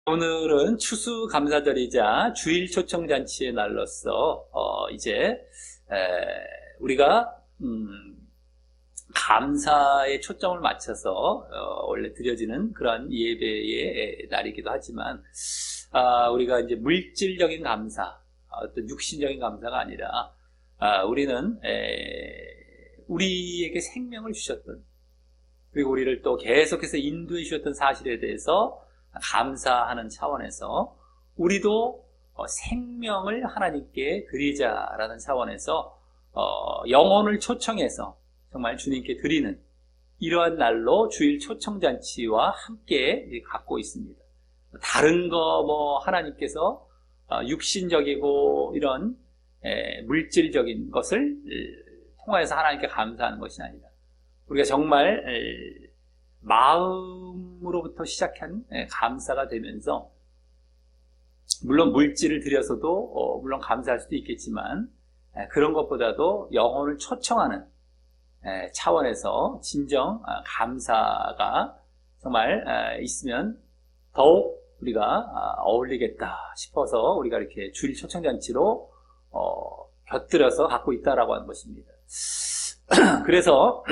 오늘은 추수감사절이자 주일 초청잔치의 날로서 이제 우리가 감사에 초점을 맞춰서 원래 드려지는 그런 예배의 날이기도 하지만 우리가 이제 물질적인 감사, 어떤 육신적인 감사가 아니라 우리는 우리에게 생명을 주셨던, 그리고 우리를 또 계속해서 인도해 주셨던 사실에 대해서 감사하는 차원에서 우리도 생명을 하나님께 드리자라는 차원에서 영혼을 초청해서 정말 주님께 드리는 이러한 날로 주일 초청잔치와 함께 갖고 있습니다. 다른 거 하나님께서 육신적이고 이런 물질적인 것을 통하여서 하나님께 감사하는 것이 아니라 우리가 정말 마음으로부터 시작한 감사가 되면서, 물론 물질을 드려서도 물론 감사할 수도 있겠지만 그런 것보다도 영혼을 초청하는 차원에서 진정 감사가 정말 있으면 더욱 우리가 어울리겠다 싶어서 우리가 이렇게 주일 초청잔치로 곁들여서 갖고 있다라고 하는 것입니다. 그래서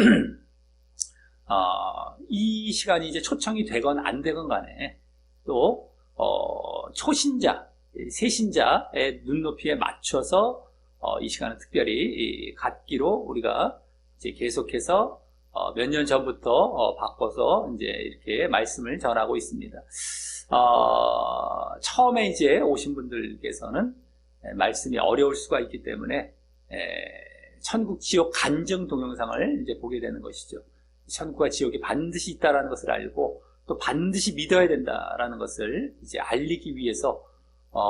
이 시간이 이제 초청이 되건 안 되건 간에 또 초신자, 새신자의 눈높이에 맞춰서 이 시간은 특별히 갖기로 우리가 이제 계속해서 몇 년 전부터 바꿔서 이제 이렇게 말씀을 전하고 있습니다. 처음에 이제 오신 분들께서는 말씀이 어려울 수가 있기 때문에 천국 지옥 간증 동영상을 이제 보게 되는 것이죠. 천국과 지옥이 반드시 있다라는 것을 알고 또 반드시 믿어야 된다라는 것을 이제 알리기 위해서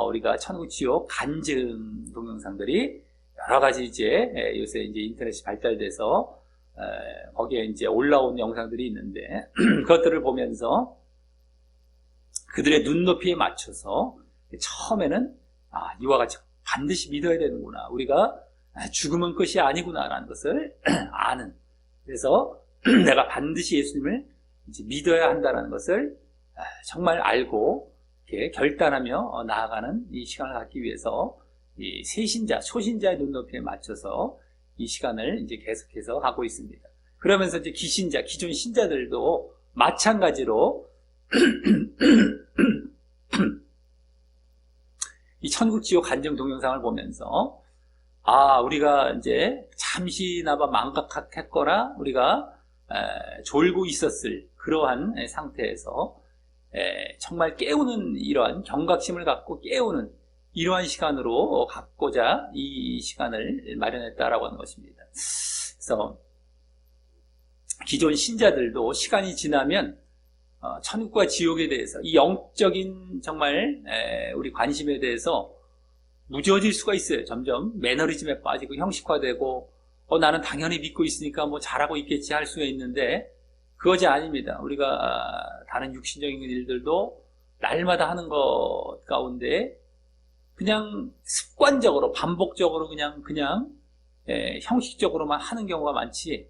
우리가 천국 지옥 간증 동영상들이 여러 가지 이제 요새 이제 인터넷이 발달돼서 거기에 이제 올라온 영상들이 있는데 그것들을 보면서 그들의 눈높이에 맞춰서 처음에는 이와 같이 반드시 믿어야 되는구나, 우리가 죽으면 끝이 아니구나라는 것을 아는, 그래서 내가 반드시 예수님을 이제 믿어야 한다는 것을 정말 알고 이렇게 결단하며 나아가는 이 시간을 갖기 위해서 이 새신자, 초신자의 눈높이에 맞춰서 이 시간을 이제 계속해서 하고 있습니다. 그러면서 이제 기신자, 기존 신자들도 마찬가지로 이 천국 지옥 간증 동영상을 보면서 우리가 이제 잠시나마 망각했거나 우리가 졸고 있었을 그러한 상태에서 정말 깨우는, 이러한 경각심을 갖고 깨우는 이러한 시간으로 갖고자 이 시간을 마련했다라고 하는 것입니다. 그래서 기존 신자들도 시간이 지나면 천국과 지옥에 대해서 이 영적인 정말 우리 관심에 대해서 무뎌질 수가 있어요. 점점 매너리즘에 빠지고 형식화되고 나는 당연히 믿고 있으니까 잘하고 있겠지 할 수가 있는데 그것이 아닙니다. 우리가 다른 육신적인 일들도 날마다 하는 것 가운데 그냥 습관적으로 반복적으로 그냥 형식적으로만 하는 경우가 많지,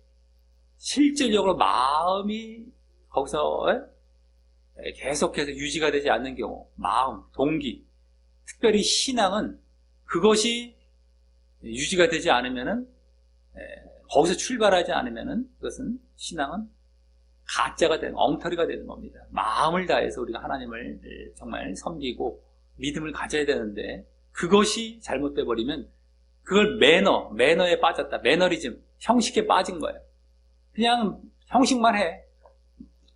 실질적으로 마음이 거기서 계속해서 유지가 되지 않는 경우, 마음, 동기, 특별히 신앙은 그것이 유지가 되지 않으면은, 거기서 출발하지 않으면은 그것은, 신앙은 가짜가 되는, 엉터리가 되는 겁니다. 마음을 다해서 우리가 하나님을 정말 섬기고 믿음을 가져야 되는데 그것이 잘못돼 버리면 그걸 매너에 빠졌다, 매너리즘, 형식에 빠진 거예요. 그냥 형식만 해,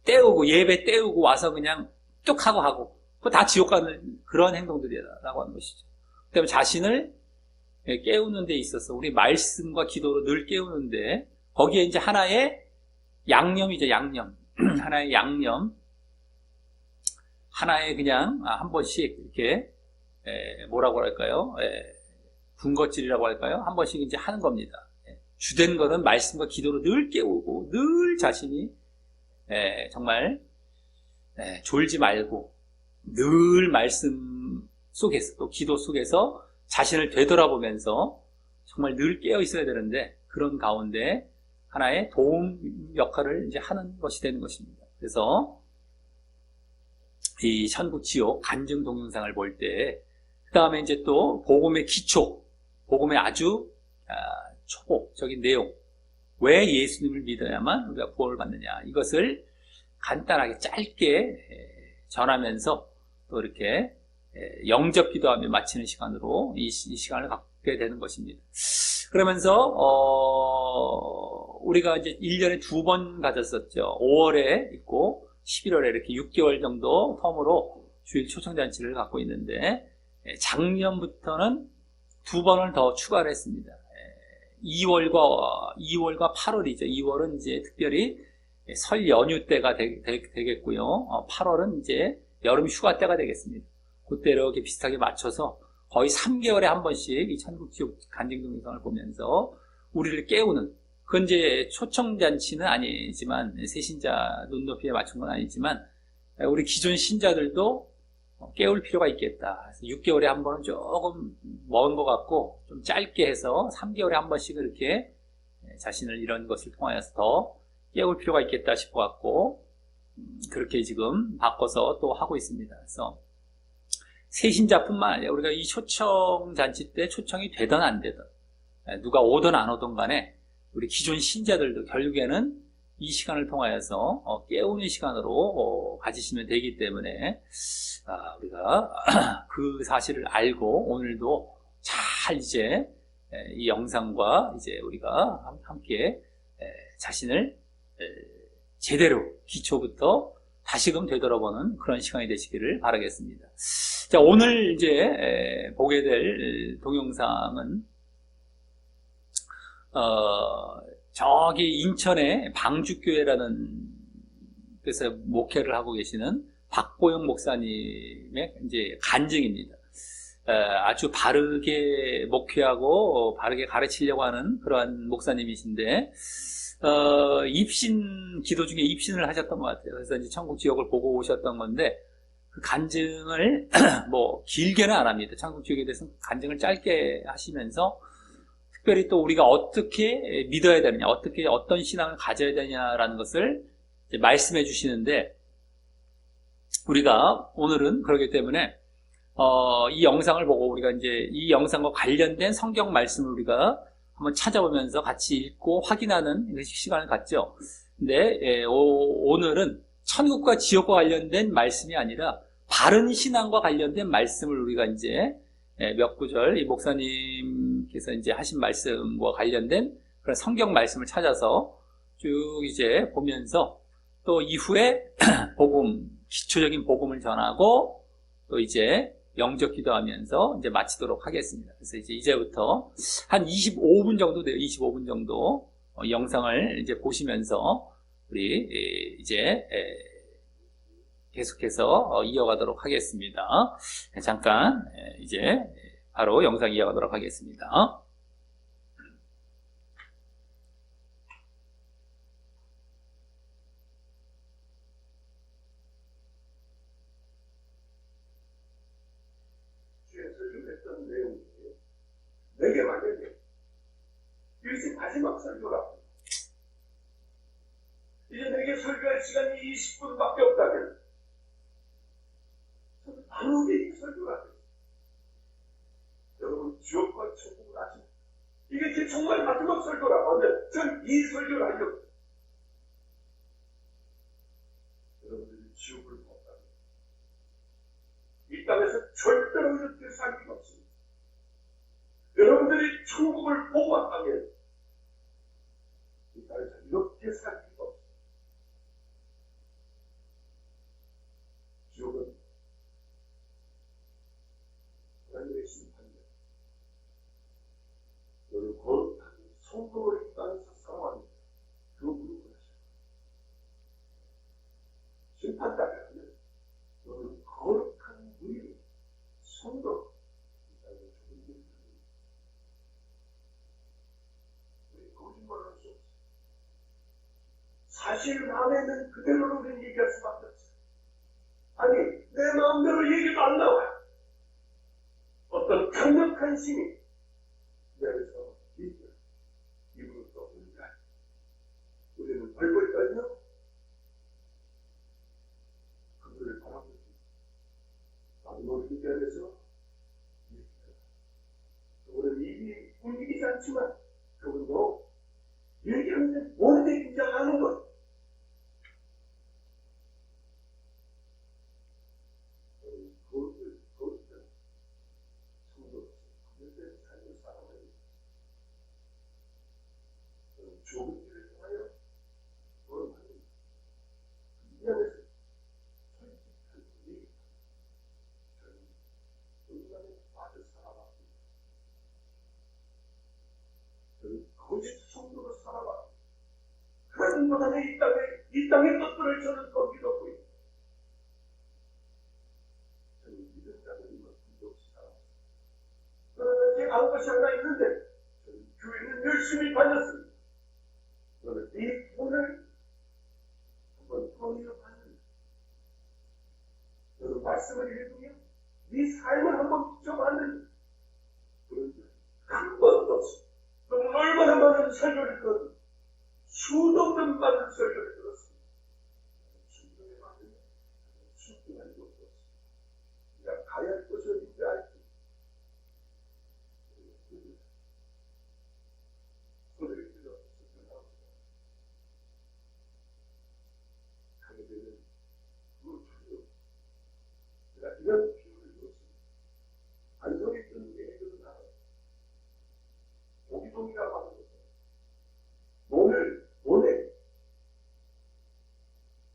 때우고 예배 때우고 와서 그냥 뚝 하고 그거 다 지옥 가는 그런 행동들이라고 하는 것이죠. 그 때문에 자신을 깨우는 데 있어서 우리 말씀과 기도로 늘 깨우는데 거기에 이제 하나의 양념이죠. 양념. 하나의 양념, 하나의 그냥 한 번씩 이렇게 뭐라고 할까요? 군것질이라고 할까요? 한 번씩 이제 하는 겁니다. 주된 거는 말씀과 기도로 늘 깨우고 늘 자신이 정말 졸지 말고 늘 말씀 속에서 또 기도 속에서 자신을 되돌아보면서 정말 늘 깨어 있어야 되는데 그런 가운데 하나의 도움 역할을 이제 하는 것이 되는 것입니다. 그래서 이 천국 지옥 간증 동영상을 볼 때, 그 다음에 이제 또 복음의 기초, 복음의 아주 초보적인 내용, 왜 예수님을 믿어야만 우리가 구원을 받느냐, 이것을 간단하게 짧게 전하면서 또 이렇게 영접 기도하며 마치는 시간으로 이 시간을 갖게 되는 것입니다. 그러면서 우리가 이제 1년에 2번 가졌었죠. 5월에 있고 11월에 이렇게 6개월 정도 텀으로 주일 초청잔치를 갖고 있는데, 작년부터는 2번을 더 추가를 했습니다. 2월과 8월이죠. 2월은 이제 특별히 설 연휴 때가 되겠고요. 8월은 이제 여름 휴가 때가 되겠습니다. 그때 이렇게 비슷하게 맞춰서 거의 3개월에 한 번씩 이 천국 지옥 간증 동영상을 보면서 우리를 깨우는, 그건 이제 초청잔치는 아니지만, 새신자 눈높이에 맞춘 건 아니지만, 우리 기존 신자들도 깨울 필요가 있겠다. 그래서 6개월에 한 번은 조금 먼 것 같고, 좀 짧게 해서 3개월에 한 번씩 이렇게 자신을 이런 것을 통하여서 더 깨울 필요가 있겠다 싶어갖고, 그렇게 지금 바꿔서 또 하고 있습니다. 그래서 새신자뿐만 아니라 우리가 이 초청잔치 때 초청이 되든 안 되든, 누가 오든 안 오든 간에 우리 기존 신자들도 결국에는 이 시간을 통하여서 깨우는 시간으로 가지시면 되기 때문에, 우리가 그 사실을 알고 오늘도 잘 이제 이 영상과 이제 우리가 함께 자신을 제대로 기초부터 다시금 되돌아보는 그런 시간이 되시기를 바라겠습니다. 자, 오늘 이제 보게 될 동영상은 저기 인천의 방주교회라는 데서 목회를 하고 계시는 박보영 목사님의 이제 간증입니다. 아주 바르게 목회하고 바르게 가르치려고 하는 그러한 목사님이신데, 입신 기도 중에 입신을 하셨던 것 같아요. 그래서 이제 천국 지옥을 보고 오셨던 건데, 그 간증을 뭐 길게는 안 합니다. 천국 지옥에 대해서 간증을 짧게 하시면서 특별히 또 우리가 어떻게 믿어야 되느냐, 어떤 신앙을 가져야 되냐라는 것을 이제 말씀해 주시는데, 우리가 오늘은 그렇기 때문에 이 영상을 보고 우리가 이제 이 영상과 관련된 성경 말씀을 우리가 한번 찾아보면서 같이 읽고 확인하는 시간을 갖죠. 근데 오늘은 천국과 지옥과 관련된 말씀이 아니라 바른 신앙과 관련된 말씀을 우리가 이제 몇 구절 이 목사님께서 이제 하신 말씀과 관련된 그런 성경 말씀을 찾아서 쭉 이제 보면서 또 이후에 복음, 기초적인 복음을 전하고 또 이제 영접 기도하면서 이제 마치도록 하겠습니다. 그래서 이제부터 한 25분 정도 돼요. 25분 정도 영상을 이제 보시면서 우리 이제 계속해서 이어가도록 하겠습니다. 잠깐 이제 바로 영상 이어가도록 하겠습니다. 내게 만약에 이것이 마지막 설교라, 이제 내게 설교할 시간이 20분밖에 없다면 저는 바로 이 설교를 하겠습니다. 여러분, 지옥과 천국을 아십니까? 이게 제 정말 마지막 설교라고 하면 전 이 설교를 하려고. 여러분들이 지옥을 봤다면 이 땅에서 절대로 이렇게 살 수가 없습니다. 여러분들이 천국을 보고 왔다면 이 땅에서 이렇게 살 수가 없습니다. 지옥은 하나님의 심판입니다. 너는 거룩한 성도를 이 땅에서 사랑합니다. 그 무릎을 하시고 심판자라면 너는 거룩한 의로 성도 이 땅에 죽은 일입니다. 우리 거짓말을 할 수 없어요. 사실 마음에는 그대로는 우리는 얘기할 수밖에 없어요. 아니, 내 마음대로 얘기도 안 나와요. 어떤 강력한 신이 내에서 입으로 떠오르니까 우리는 벌벌 떨며 그들을 바라보고 있습니다. 모르기 때문에서 그분은 입이 움직이지 않지만 그분도 얘기하는데 뭔데 긴장하는 것. 그것을 성도로서 그들의 삶을 살아가는 좋은 일을 통하여 그걸 만든 이 안에서 솔직한 분이 저는 인간에 빠져 살아왔습니다. 저는 거짓 성도로 살아왔습니다. 그런 동안에 이 땅의 것들을 저는 거기놓고 있습니다. 저는 믿음 자는 이만 분도 없이 살아왔습니다. 그러나 제가 한 것이 하나 있는데 저는 교회는 열심히 다녔습니다. 저는 이 돈을 한번 돈으로 받는 저는 말씀을 읽으며 네 삶을 한번 비춰봤는데 그런 한 번도 없습니다. 저는 얼마나 많은 설교를 들었는데 수도 없는 많은 설교를 들었습니다. 충분히 많은 충분한 것도 없습니다. 그냥 가야 할 것이 어딘지 알지. 소리를 들어서 설교하고 하게 되는 그 필요. 제가 이런 필요를 줬습니다. 안성에 있던 얘기들은 알아요. 오기동이라고 하는 것은 몸에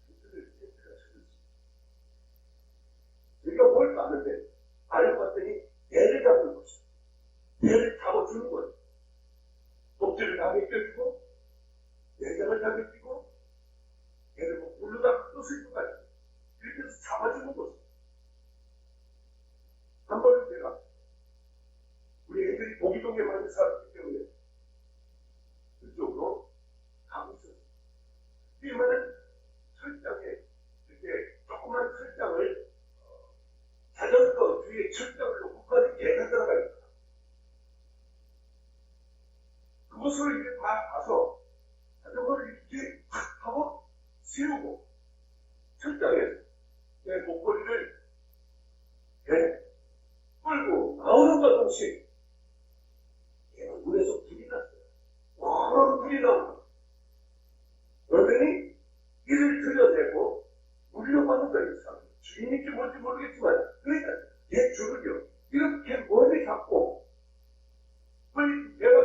그들을 제가 찾았습니다. 우리가 뭘 봤는데 알고 봤더니 배를 잡는 것이다. 배를 잡아주는 거예요. 목줄을 당에 껴주고 내장을 당에 끼고 배를 뭐 물로다 끄슬 것 같이 이렇게 해서 잡아주는 것이다. 한 번은 제가 우리 애들이 보기동에 많이 살았기 때문에 그쪽으로 가고 있었어요. 그러면은 철장에 이렇게 조그만 철장을 자전거 뒤에 철장을 놓고 가는 개가 들어가 있다. 그것을 이렇게 다 봐서 자전거를 이렇게 탁 하고 세우고 철장에서 내 목걸이를 배 끌고 나오는 것 동시에 얘가 물에서 불이 났어요. 그런 불이 나온다. 그러더니 이를 들여대고 물려받는 거예요. 주인인지 뭔지 모르겠지만 그러니까 얘 줄을요 이렇게 멀리 잡고 내가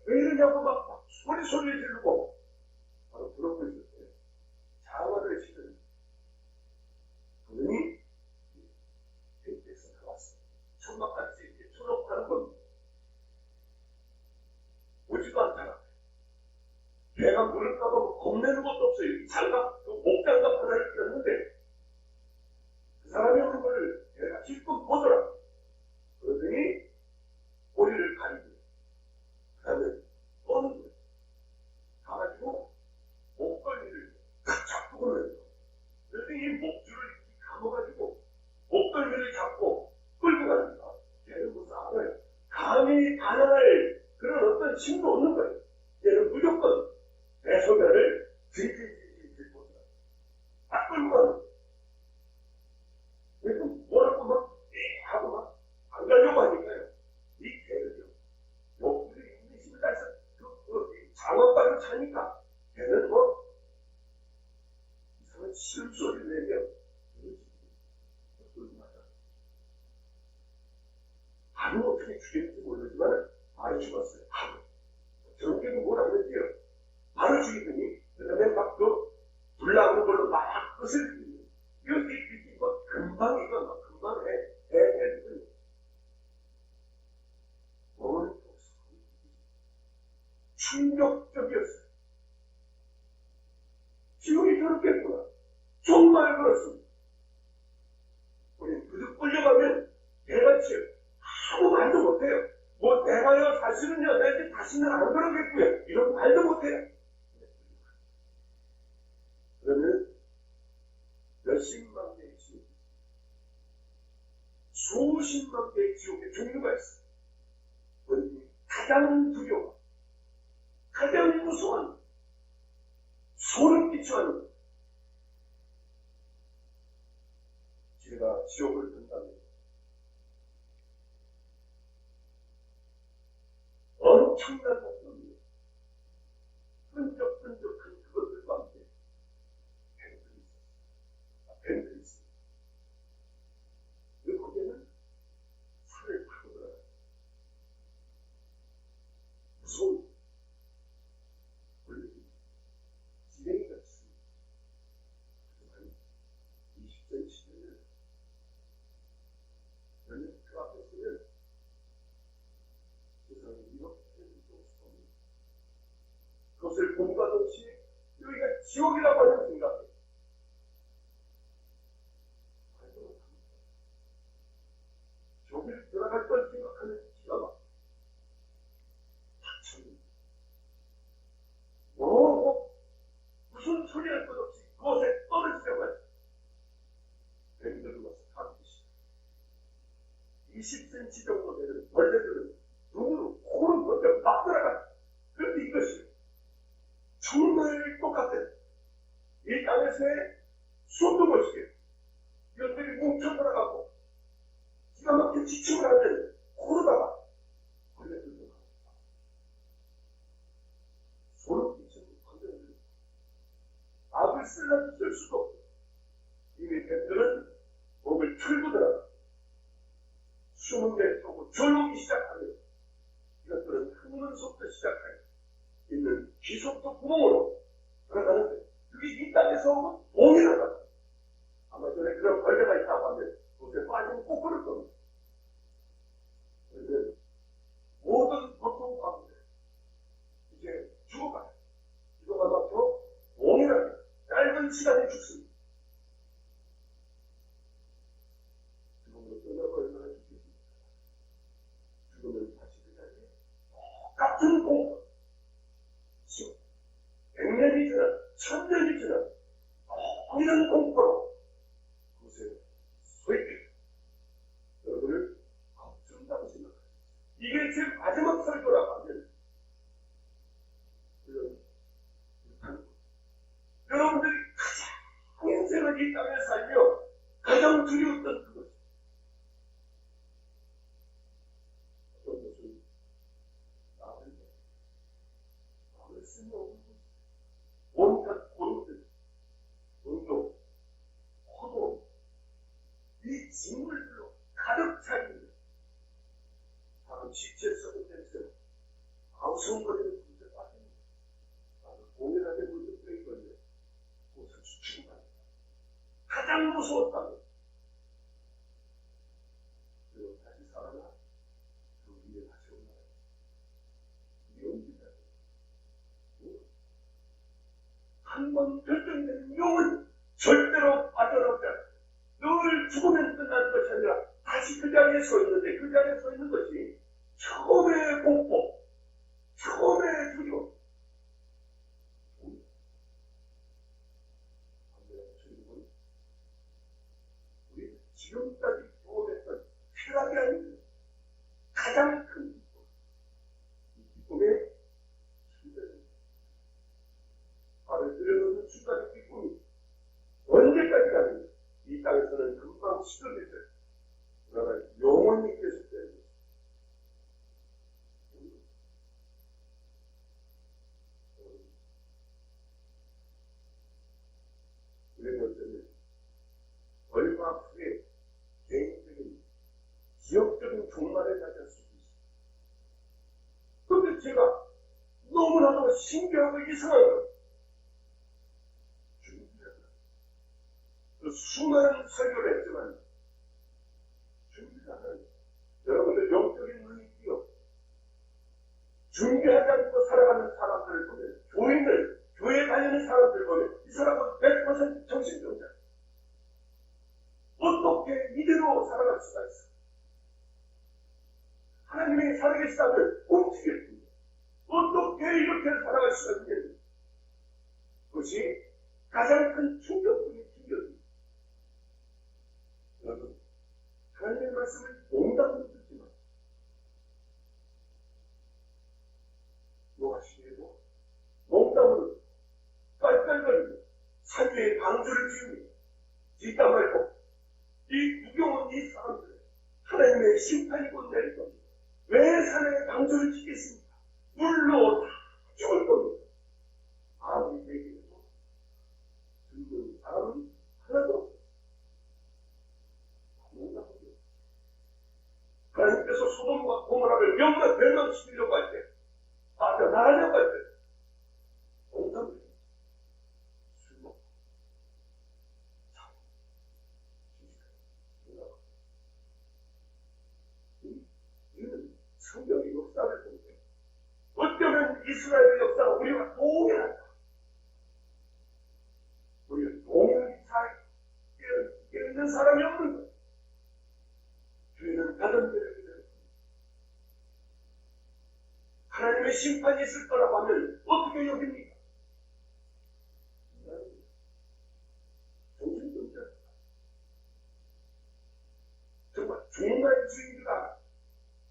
왜 이러냐고 막 소리 지르고 바로 그러고 있었어요. 자화를 치더니 그분이 햇빛에서 나왔어요. 천막같이 이렇게 초록하는 겁니다. 오지도 않잖아. 배가 물을까봐 겁내는 것도 없어요. 이 장갑, 목장갑 하나를 꼈는데 그 사람이 오는 걸 내가 기껏 보더라. 그러더니 꼬리를 가리고 그 다음에 떠는 거예요. 가가지고 목걸이를 딱 잡고 그러면서 그러더니 이 목줄을 이렇게 감아가지고 목걸이를 잡고 끌고 가니까 걔는 무슨 알아요. 감히 반항할 그런 어떤 힘도 없는 거예요. 얘는 무조건 내 소변을 질질질질 보더라. 딱 끌고 가는 거예요. 그래서 뭐라고 막 하고 막 안 가려고 하니까요. 이 개를요. 목줄이 있는 힘을 다해서 장어발을 차니까 걔는 뭐 이상한 실소리를 내며 하루 어떻게 죽였는지 모르지만 바로 죽었어요. 하루. 정규는 뭘 하는지요. 바로 죽이더니 그 다음에 막 불나오는 걸로 막 끄슬 이거 금방 해. 몸은 충격적이었어요. 지금이 저렇겠구나. 정말 그렇습니다. 우리 그저 끌려가면 개같이 아무 말도 못해요. 뭐 내가요 사실은요 내가 다시는 안 그러겠고요. 이런 말도 못해요. 그러면 몇십만 개의 지옥, 수십만 개의 지옥의 종류가 있어요. 가장 두려워, 가장 무서운, 소름 끼쳐하는 제가 지옥을 간다면 엄청난 목표입니다. 끈적끈적한 그것들과 함께 밴들이 있습니다. 그 거기에는 산을 타고 들어가요. 무서운 원래 지렁이가 있습니다. 한 20cm는 그러면 그 앞에 서면 세상에 이렇게 무서울 겁니다. 그것을 본과 동시에 여기가 지옥이라고 하는 생각에 저길 들어갈 걸 생각하는 기가 막 닫혀있는 무슨 소리 할 것 없이 그것에 떨어지려고 해요. 뱀들을 와서 다루기 시작. 20cm 정도 되는 벌레들은 눈으로 코로 먼저 막 들어가요. 그런데 이것이 정말 똑같은 이 땅에서의 수도 못이게 이것들이 뭉쳐 들어가고 기가 막힌 지침을 하는 코로다가 벌레들도 나옵니다. 소름 끼치는 벌레들 악을 쓸 수도 없고 이미 뱀들은 몸을 틀고 들어가 숨은 데 쏘고 조용히 시작하며 이것들은 흙문속부터 시작하여 있는 기속도 구멍으로 들어가는데 그게 이 땅에서 오면 동일하다. 아마 전에 그런 벌레가 있다고 하면 그것에 빠지면 꼭 그럴 겁니다. 그런데 모든 고통 가운데 이제 죽어가요. 기도가 막혀 동일하게 짧은 시간에 죽습니다. 죽음으로 끝나고 얼마나 죽겠습니까? 죽으면 다시 그 자리에 똑같은 공포 100년이 지나 1000년이 지나 동일한 공포로 그곳에 소입해 여러분을 걱정한다고 생각합니다. 이게 제 마지막 설교라고 하면 여러분들이 가장 인생을 이 땅에 살며 가장 두려웠던 그것 어떤 것은 나를 쓸모없는 온갖 고통들, 운동, 호도, 이 직물들로 가득 차 있는 사람 지체 썩은 냄새로 아우성거리는 문제 빠집니다. 나는 공연하게 물들이 걸려 곳을 주춤합니다. 가장 무서웠다면 그리고 다시 살아나 그 위에 다시 올라가요. 용기다. 한번 결정된 용은 절대로 빠져나오지 않아요. 늘 죽으면 끝나는 것이 아니라 다시 그 자리에 서 있는데 그 자리에 서 있는 것이 처음의 공포, 처음의 두려움. 주님은 우리 지금까지 경험했던 쾌락이 아닌 가장 큰 기쁨, 이 기쁨의 순전입니다. 발을 들여놓는 순간의 기쁨이 언제까지 가는지 이 땅에서는 금방 시들겠어요. 그러나 영원히 계속되는 것입니다. 우리 먼저는 얼마 후에 개인적인 지역적인 종말을 맞을 수 있습니다. 그런데 제가 너무나도 신기하고 이상한 것 그 수많은 설교를 했지만 준비하는 여러분들 영적인 눈이 띄어 준비하지 않고 살아가는 사람들을 보면 교인들, 교회 다니는 사람들을 보면 이 사람은 100% 정신병자. 어떻게 이대로 살아갈 수가 있어? 하나님이 살아계시다면 움직였습니다. 어떻게 이렇게 살아갈 수가 있겠는가? 그것이 가장 큰 충격적인 충격입니다. 여러분, 하나님의 말씀을 농담으로 듣지 마. 뭐하시려고? 농담으로 깔깔거리며 산 위에 방주를 지으며 뒷담 말고 이 구경은 이 사람들은 하나님의 심판이 곧 내릴 겁니다. 왜 산에 방주를 짓겠습니까? 물로 죽을 겁니다. 아무리 얘기해도 듣는 사람은 하나도 없어요. 하나님께서 소돔과 고모라를 영원히 멸망시키려고 할 때, 빠져나가려고 할 때, 공감을 해요. 술 먹고, 자고, 휴식하고, 이는 성경의 역사를 보는데, 어쩌면 이스라엘의 역사가 우리가 동일하다. 우리는 동일하게 잘 깨닫는 사람이 없는 거예요. 죄는 다른 죄를 기다립니다. 하나님의 심판이 있을 거라고 하면 어떻게 여깁니까? 정신병자. 정말 종말주의가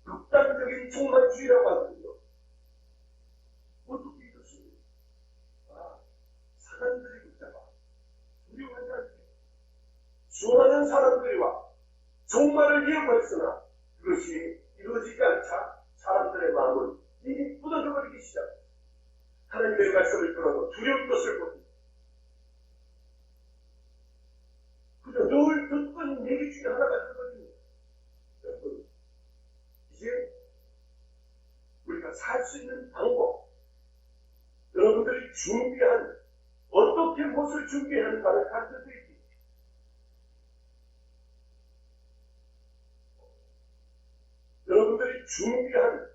극단적인 종말주의라고 하거든요. 어떻게 이렇습니까? 사람들이 붙잡아 두려워하지 않게 수많은 사람들이와 종말을 예고했으나 그것이 이루어지지 않자 사람들의 마음은 이미 굳어져 버리기 시작합니다. 하나님의 말씀을 들어도 두려울 것을 봅니다. 그저 늘 듣던 얘기 중에 하나가 되거든요. 여러분, 이제 우리가 살 수 있는 방법, 여러분들이 준비한, 어떻게 무엇을 준비하는가를 가르쳐 드립니다. 여러분들이 준비한,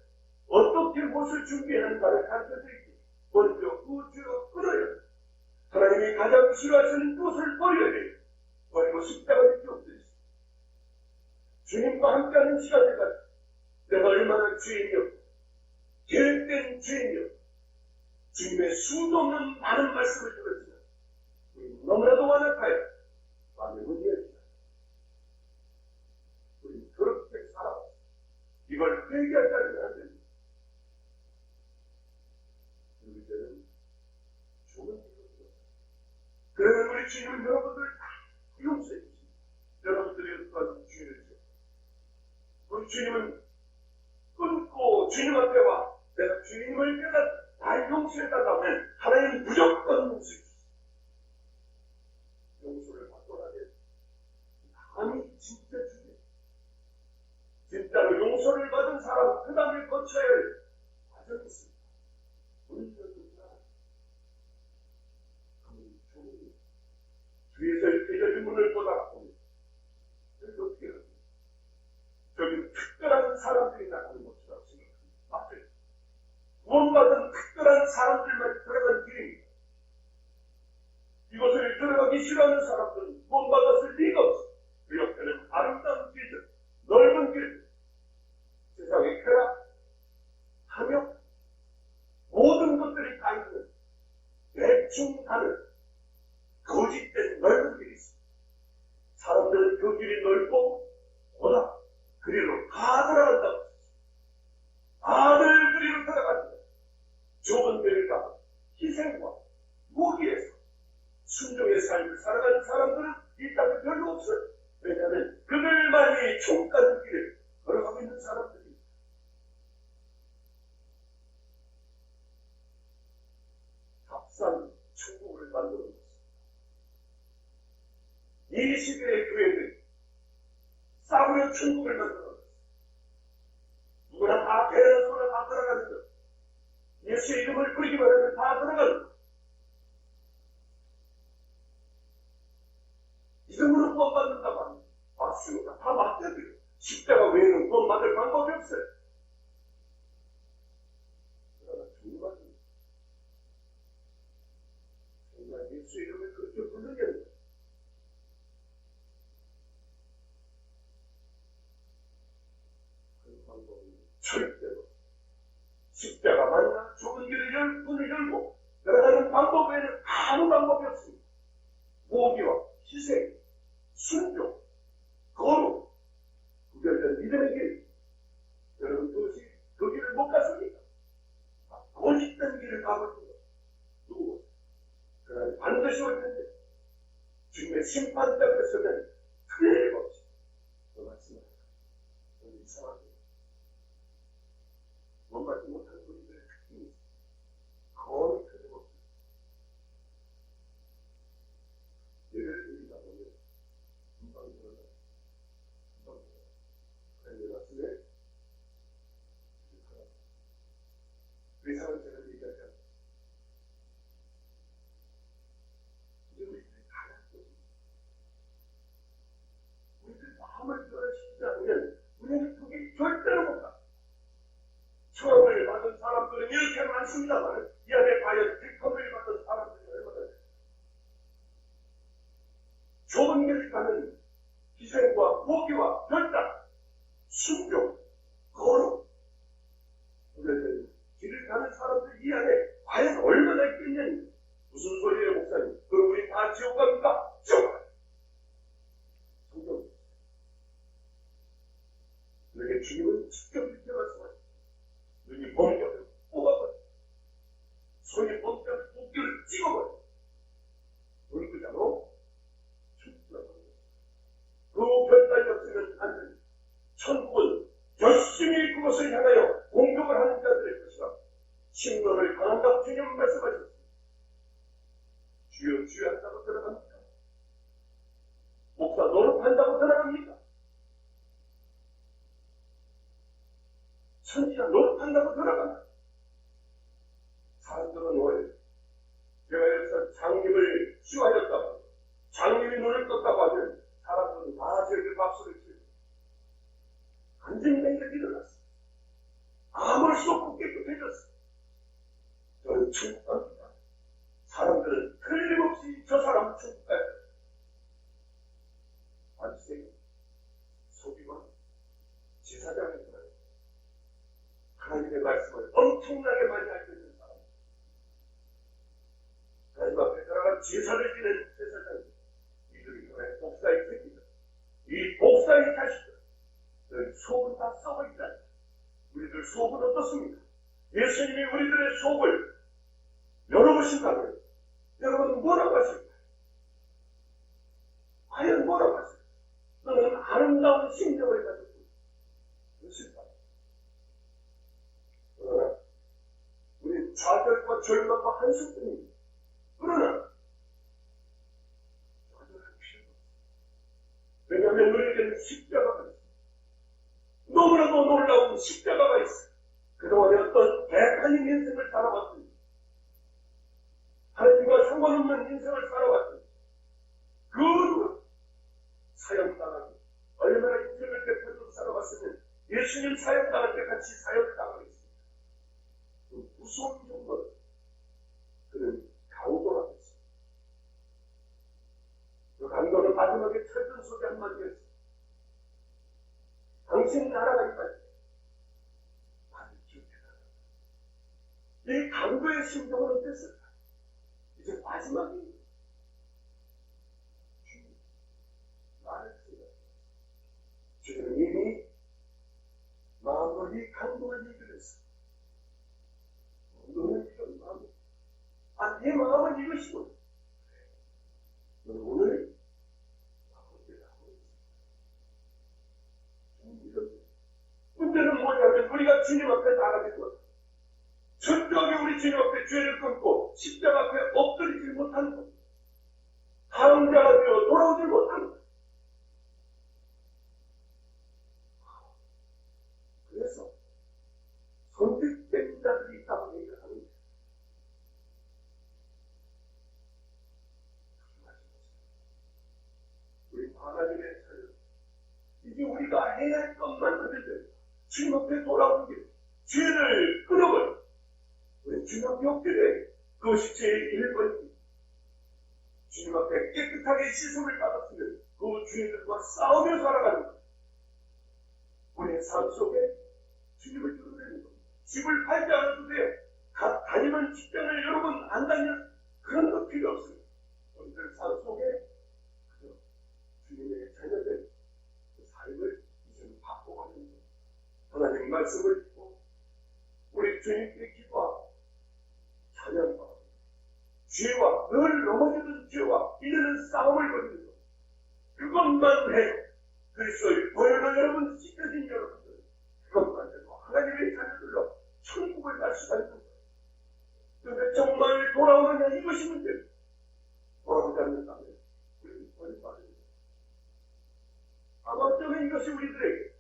어떻게 무엇을 준비하는가를 가르쳐 드립니다. 먼저 그 죄가 끊어야 돼요. 하나님이 가장 싫어하시는 것을 버려야 돼요. 버리고 십자가를 펴드리십시오. 주님과 함께하는 시간에까지 내가 얼마나 죄인이었고, 계획된 죄인이었고, 주님의 수도 없는 많은 말씀을 들었지만, 우리 너무나도 완악하여 마음에 문제였습니다. 우리 그렇게 살아왔습니다. 이걸 회개하지 않으면 안 됩니다. 이제는 죽은 일입니다. 그러면 우리 주님은 여러분들 다 용서해 주십니다. 여러분들이 어떤 죄를 지어 우리 주님은 끊고 주님 앞에 와 내가 주님을 깨닫 날 용서해달라고 하면 하나님 무조건 용서해 주십니다. 용서를 받고 나면 다음이 진짜 주님, 진짜로 용서를 받은 사람은 그 다음에 거쳐야 할 과정이 있습니다. 뒤에서 이렇게 열린 문을 보다가 봅니다. 여기 어떻게 합니까? 저기 특별한 사람들이 나가는 곳이라고 생각합니다. 맞아요. 구원받은 특별한 사람들만 들어간 길입니다. 이곳을 들어가기 싫어하는 사람들은 구원받았을 리가 없어요. 그 옆에는 아름다운 길들, 넓은 길들, 세상의 쾌락, 탐욕, 모든 것들이 다 있는 대충 가는 거짓된 넓은 길이 있습니다. 사람들은 그 길이 넓고 워낙 그리로 다 들어간다고 했습니다. 다들 그리로 들어갑니다. 좁은 길을 가고 희생과 무기에서 순종의 삶을 살아가는 사람들은 이 땅에 별로 없어요. 왜냐하면 그들만이 총가는 길을 걸어가고 있는 사람들입니다. 값싼 천국을 만드는 것입니다. 이 시대의 교회들이 싸구려 천국을 만드는 것입니다. 누구나 다 배는 소나 다 들어가는 것. 예수의 이름을 부르기만 하면 다 들어가는 것. 이름으로 구원받는다고 합니다. 맞습니다. 다 맞대요. 십자가 외에는 구원받을 방법이 없어요. 그러나 정말 예수 이름을 그렇게 부르겠는데 그 방법은 절대로 십자가 만나 좁은 길을 문을 열고 들어가는 방법 외에는 아무 방법이 없습니다. 모기와 희생, 순종, 거룩, 구별된 믿음의 길. 여러분 그것이 그 길을 못 갔습니까? 거짓된 길을 가고 있는 것. 누구? 그러나 반드시 올 텐데 주님의 심판 때문에 서면 틀림없이 그 말씀을 오늘 이상하게 원받지 못한 분인데 그에게 주님은 직접 이렇게 말씀하셨습니다. 눈이 번쩍 뽑아버려. 손이 번쩍 도끼를 찍어버려. 물구장으로 죽더라고요. 그 별따위 없으면 안 됩니다. 천국은 열심히 그것을 향하여 공격을 하는 자들의 것이라. 침노를 강한다고 주님 말씀하셨습니다. 주여 주여 한다고 들어갑니까? 목사 노릇한다고 들어갑니까? 천지야 노릇한다고 들어간다. 사람들은 왜 제가 여기서 장님을 시화했다고 장님이 눈을 떴다고 하면 사람들은 다 저에게 박수를 치고 간증맹이가 일어났어. 아물 수 없고 깨끗해졌어. 저는 천국 갑니다. 사람들은 틀림없이 저 사람 천국 가야 돼. 안세요. 소비만 제사장에 들어요. 하나님의 말씀을 엄청나게 많이 알고 있는 사람. 하나님 앞에 들어가 제사를 지내는 제사장. 이들이 교회 복사의 새끼들. 이 복사의 자식들. 속은 다 썩어있다. 우리들 속은 어떻습니까? 예수님이 우리들의 속을 열어보신다면 여러분 뭐라고 하실까요? 과연 뭐라고 하실까요? 너는 아름다운 심정을 가지고 있을까? 그러나 우리 좌절과 절망과 한숨뿐입니다. 그러나 좌절할 필요가 없습니다. 왜냐하면 우리에게는 십자가가 있습니다. 너무나도 놀라운 십자가가 있어요. 그동안에 어떤 개판인 인생을 살아왔습니다. 하나님과 상관없는 인생을 살아왔습니다. 그 누가 사형당하고 얼마나 인생을 베풀고 살아왔으면 예수님 사형당할 때 같이 사형을 당하겠습니다. 그 무서운 정도로 그는 강도가 됐습니다. 그 강도는 마지막에 철든 소리 한마디 했습니다. 당신 나라가 있다. 나를 기억해라. 이 강도의 심정은 어땠을까? 이제 마지막입니다. 주님, 나를 생각해. 주님은 이미 마음으로 이 강도를 얘기를 했어. 너는 이런 마음, 네 마음은 이것이군. 너는 오늘 문제는 뭐냐면 우리가 주님 앞에 나가게 되었다. 철저하게 우리 주님 앞에 죄를 끊고 십자가 앞에 엎드리지 못하는 것. 강자가 되어 돌아오지 못하는 것. 그래서 선택된 자들이 있다고 얘기를 하는 거예요. 우리 하나님의 자녀, 이제 우리가 해야 할 것만 하면 돼요. 주님 앞에 돌아오는 길, 죄를 끊어버려. 우리 주님 앞에 엎드려. 그것이 제일 1번입니다. 주님 앞에 깨끗하게 시선을 받았으면 그 주인들과 싸우며 살아가는 것. 우리의 삶 속에 주님을 드러내는 것. 집을 팔지 않아도 돼요. 다니는 직장을 여러분 안 다니는 그런 것 필요 없습니다. 우리들 삶 속에 주님의 자녀들 그 삶을 이제 바꿔가는 것. 하나님 말씀을 듣고 우리 주님께 기도하고 찬양하고 죄와 늘 넘어지는 죄와 이제는 싸움을 벌이는 것. 그것만 해요. 그리스도의 보혈로 여러분 씻겨진 여러분들 그것만 해도 하나님의 자녀들로 천국을 갈 수가 있는 거예요. 그런데 정말 돌아오느냐 이것이 문제입니다. 돌아오지 않는다면 우리는 버림받습니다. 아마 어쩌면 이것이 우리들에게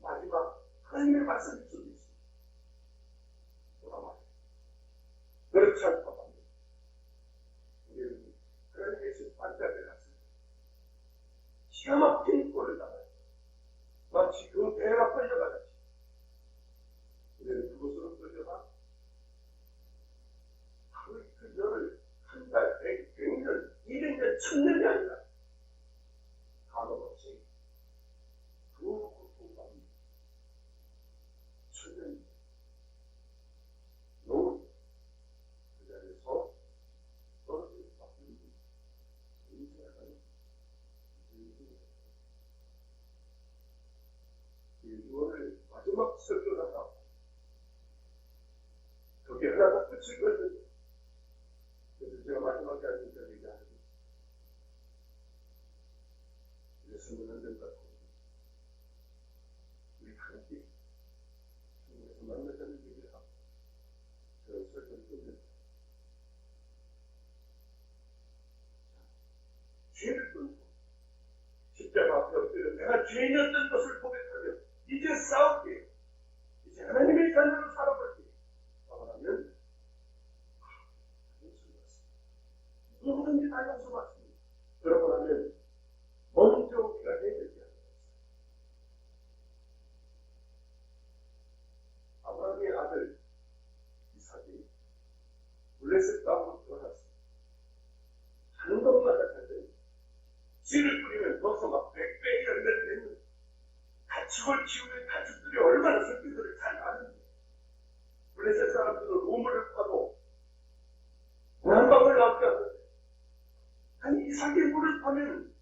마지막 하나님의 말씀일 수도 있습니다. 돌아와요. 그렇지 않고 우리는 하나님께서 반짝여 갔습니다. 기가 막힌 꼴을 당하여 마치 그 배가 끌려가듯이 우리는 그곳으로 끌려가 하루 그 열을 한 달, 100년, 100년, 1000년이 아니라 감옥없이 그 고통받는 천년 너무 그 자리에서 떨어질 수밖에 없는 인생을 이 유언을 설교하다. 그게 하나가 끝일 거거든요. 그래서 제가 마지막에 하는 걸 얘기하는 이제 승부는 된다. 우리 함께 중국에서 만나자는 얘기를 하고 그런 설교를 듣는 죄를 끊고 십자가 앞에 엎드려 내가 죄인이었던 것을 고백하며 이제 싸울게. 이제 하나님의 자녀로 살아볼게. 하면 누구든지 다 용서받습니다. 그러고 나면 먼저 우리가 해야 될 게 하나 있어요. 아브라함의 아들 이삭이 블레셋 땅으로 들어갔습니다. 한 번마다 갔더니 씨를 뿌리면 벌써 막 100배의 열매를 맺는 가축을 키우는 가축들이 얼마나 새끼들을 잘 아는지 블레셋 사람들은 우물을 파도 한 방울 나오지 않는데 한 이삭의 물을 파면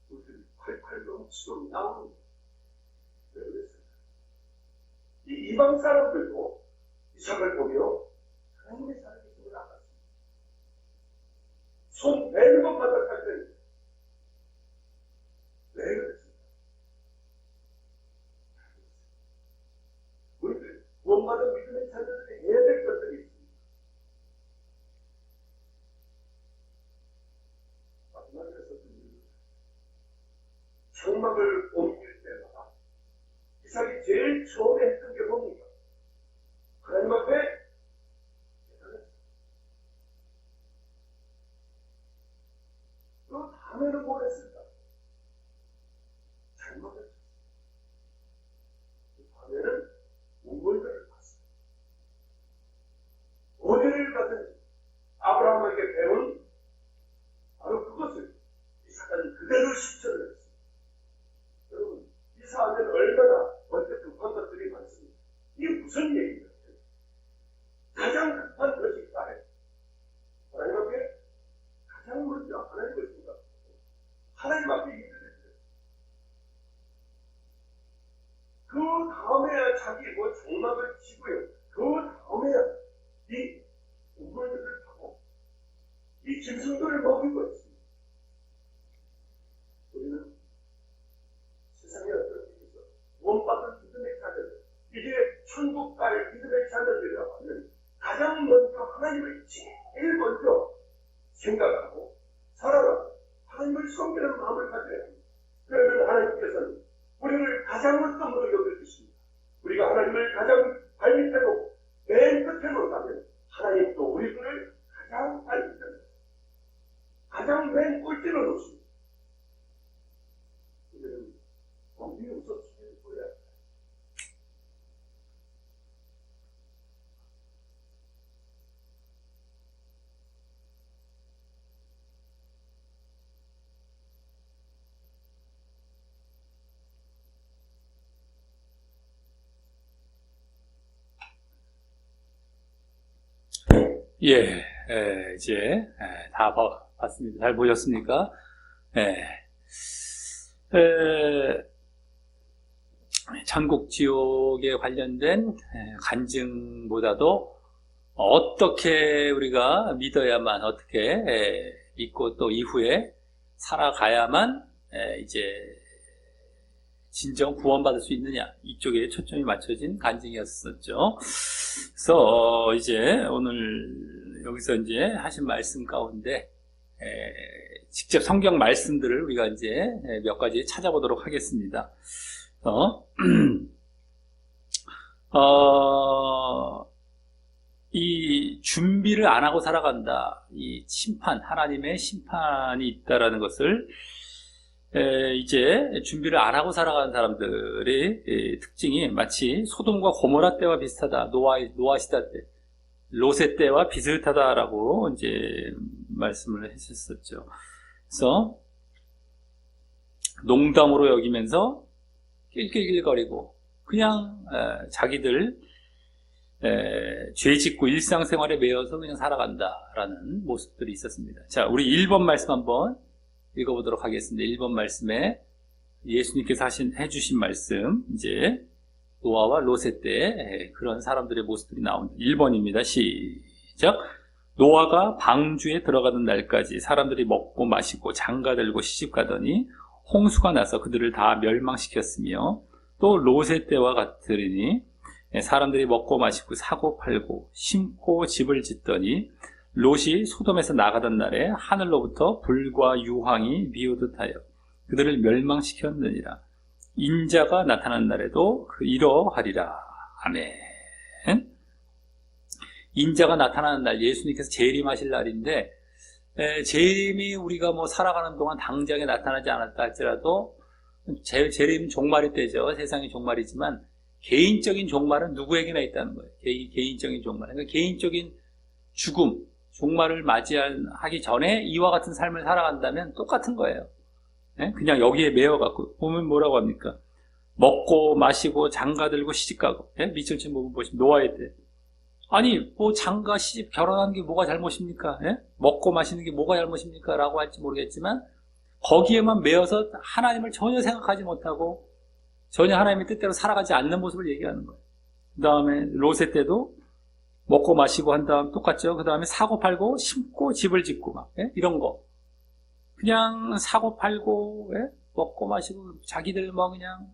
물들이 콸콸 넘치도록 나오는 거예요. 이 이방 사람들도 이삭을 보며 하나님의 살아계심을 알았습니다. 손 베는 것마다 살더니 왜 그랬습니까? 우리들 구원받은 믿음의 자녀들이 해야 될 것들이 있습니다. 마지막에 썼던 일은 장막을 옮길 때마다 이삭이 제일 처음에 했던 게 뭡니까? 하나님 앞에 예단했어요. 그 다음에는 뭘 했을까? 장막을 그 다음에는 우물들을 봤어요. 어디를 가든지 아브라함에게 배운 바로 그것을 이삭은 그대로 실천을 했습니다. 여러분, 이삭은 얼마나 먼저 급한 것들이 많습니다. 이게 무슨 얘기입니까? 가장 급한 것이 나예요. 하나님 앞에 가장 먼저 하나님을 생각하고 하나님 앞에 이르랬어요. 그 다음에야 자기 장막을 치고요. 그 다음에야 이 우물들을 타고 이 짐승들을 먹이고 있습니다. 우리는 세상에 어떤 일에서 구원받은 믿음의 자녀들, 이제 천국 갈 믿음의 자녀들이라고 하면 가장 먼저 하나님을 제일 먼저 생각하고 살아가고 하나님을 섬기는 마음을 가져야 합니다. 그러면 하나님께서는 우리를 가장 먼저 여겨주십니다. 우리가 하나님을 가장 발밑에 놓고 맨 끝에 놓다면 하나님도 우리를 가장 발밑에 놓고 가장 맨 꼴찌로 놓습니다. 우리는 엄히 웃어주기를 보여야 합니다. 예, 이제 다 봤습니다. 잘 보셨습니까? 천국 지옥에 관련된 간증보다도 어떻게 우리가 믿어야만, 어떻게 믿고 또 이후에 살아가야만 이제 진정 구원받을 수 있느냐, 이쪽에 초점이 맞춰진 간증이었었죠. 그래서 이제 오늘 여기서 이제 하신 말씀 가운데 직접 성경 말씀들을 우리가 이제 몇 가지 찾아보도록 하겠습니다. 이 준비를 안 하고 살아간다, 이 심판, 하나님의 심판이 있다라는 것을 이제 준비를 안 하고 살아가는 사람들의 특징이 마치 소돔과 고모라 때와 비슷하다, 노아 시대 때, 롯의 때와 비슷하다라고 이제 말씀을 했었죠. 그래서 농담으로 여기면서 낄낄낄거리고 그냥 자기들 죄 짓고 일상생활에 매여서 그냥 살아간다라는 모습들이 있었습니다. 자, 우리 1번 말씀 한번 읽어보도록 하겠습니다. 1번 말씀에 예수님께서 해주신 말씀, 이제 노아와 롯의 때 그런 사람들의 모습들이 나옵니다. 1번입니다. 시작. 노아가 방주에 들어가는 날까지 사람들이 먹고 마시고 장가들고 시집가더니 홍수가 나서 그들을 다 멸망시켰으며 또 롯의 때와 같으리니 사람들이 먹고 마시고 사고 팔고 심고 집을 짓더니 롯이 소돔에서 나가던 날에 하늘로부터 불과 유황이 비오듯하여 그들을 멸망시켰느니라. 인자가 나타난 날에도 이러하리라. 아멘. 인자가 나타나는 날, 예수님께서 재림하실 날인데, 재림이 우리가 뭐 살아가는 동안 당장에 나타나지 않았다 할지라도 재림 종말이 때죠. 세상의 종말이지만 개인적인 종말은 누구에게나 있다는 거예요. 개인적인 종말. 그러니까 개인적인 죽음, 종말을 맞이하기 전에 이와 같은 삶을 살아간다면 똑같은 거예요. 그냥 여기에 매여갖고 보면 뭐라고 합니까? 먹고 마시고 장가들고 시집가고. 미천신 부분 보시면 노아의 때. 아니 뭐 장가 시집 결혼하는 게 뭐가 잘못입니까? 먹고 마시는 게 뭐가 잘못입니까? 라고 할지 모르겠지만 거기에만 매여서 하나님을 전혀 생각하지 못하고 전혀 하나님의 뜻대로 살아가지 않는 모습을 얘기하는 거예요. 그 다음에 롯의 때도 먹고 마시고 한 다음 똑같죠. 그 다음에 사고 팔고 심고 집을 짓고 막 이런 거 그냥 사고 팔고 먹고 마시고 자기들 뭐 그냥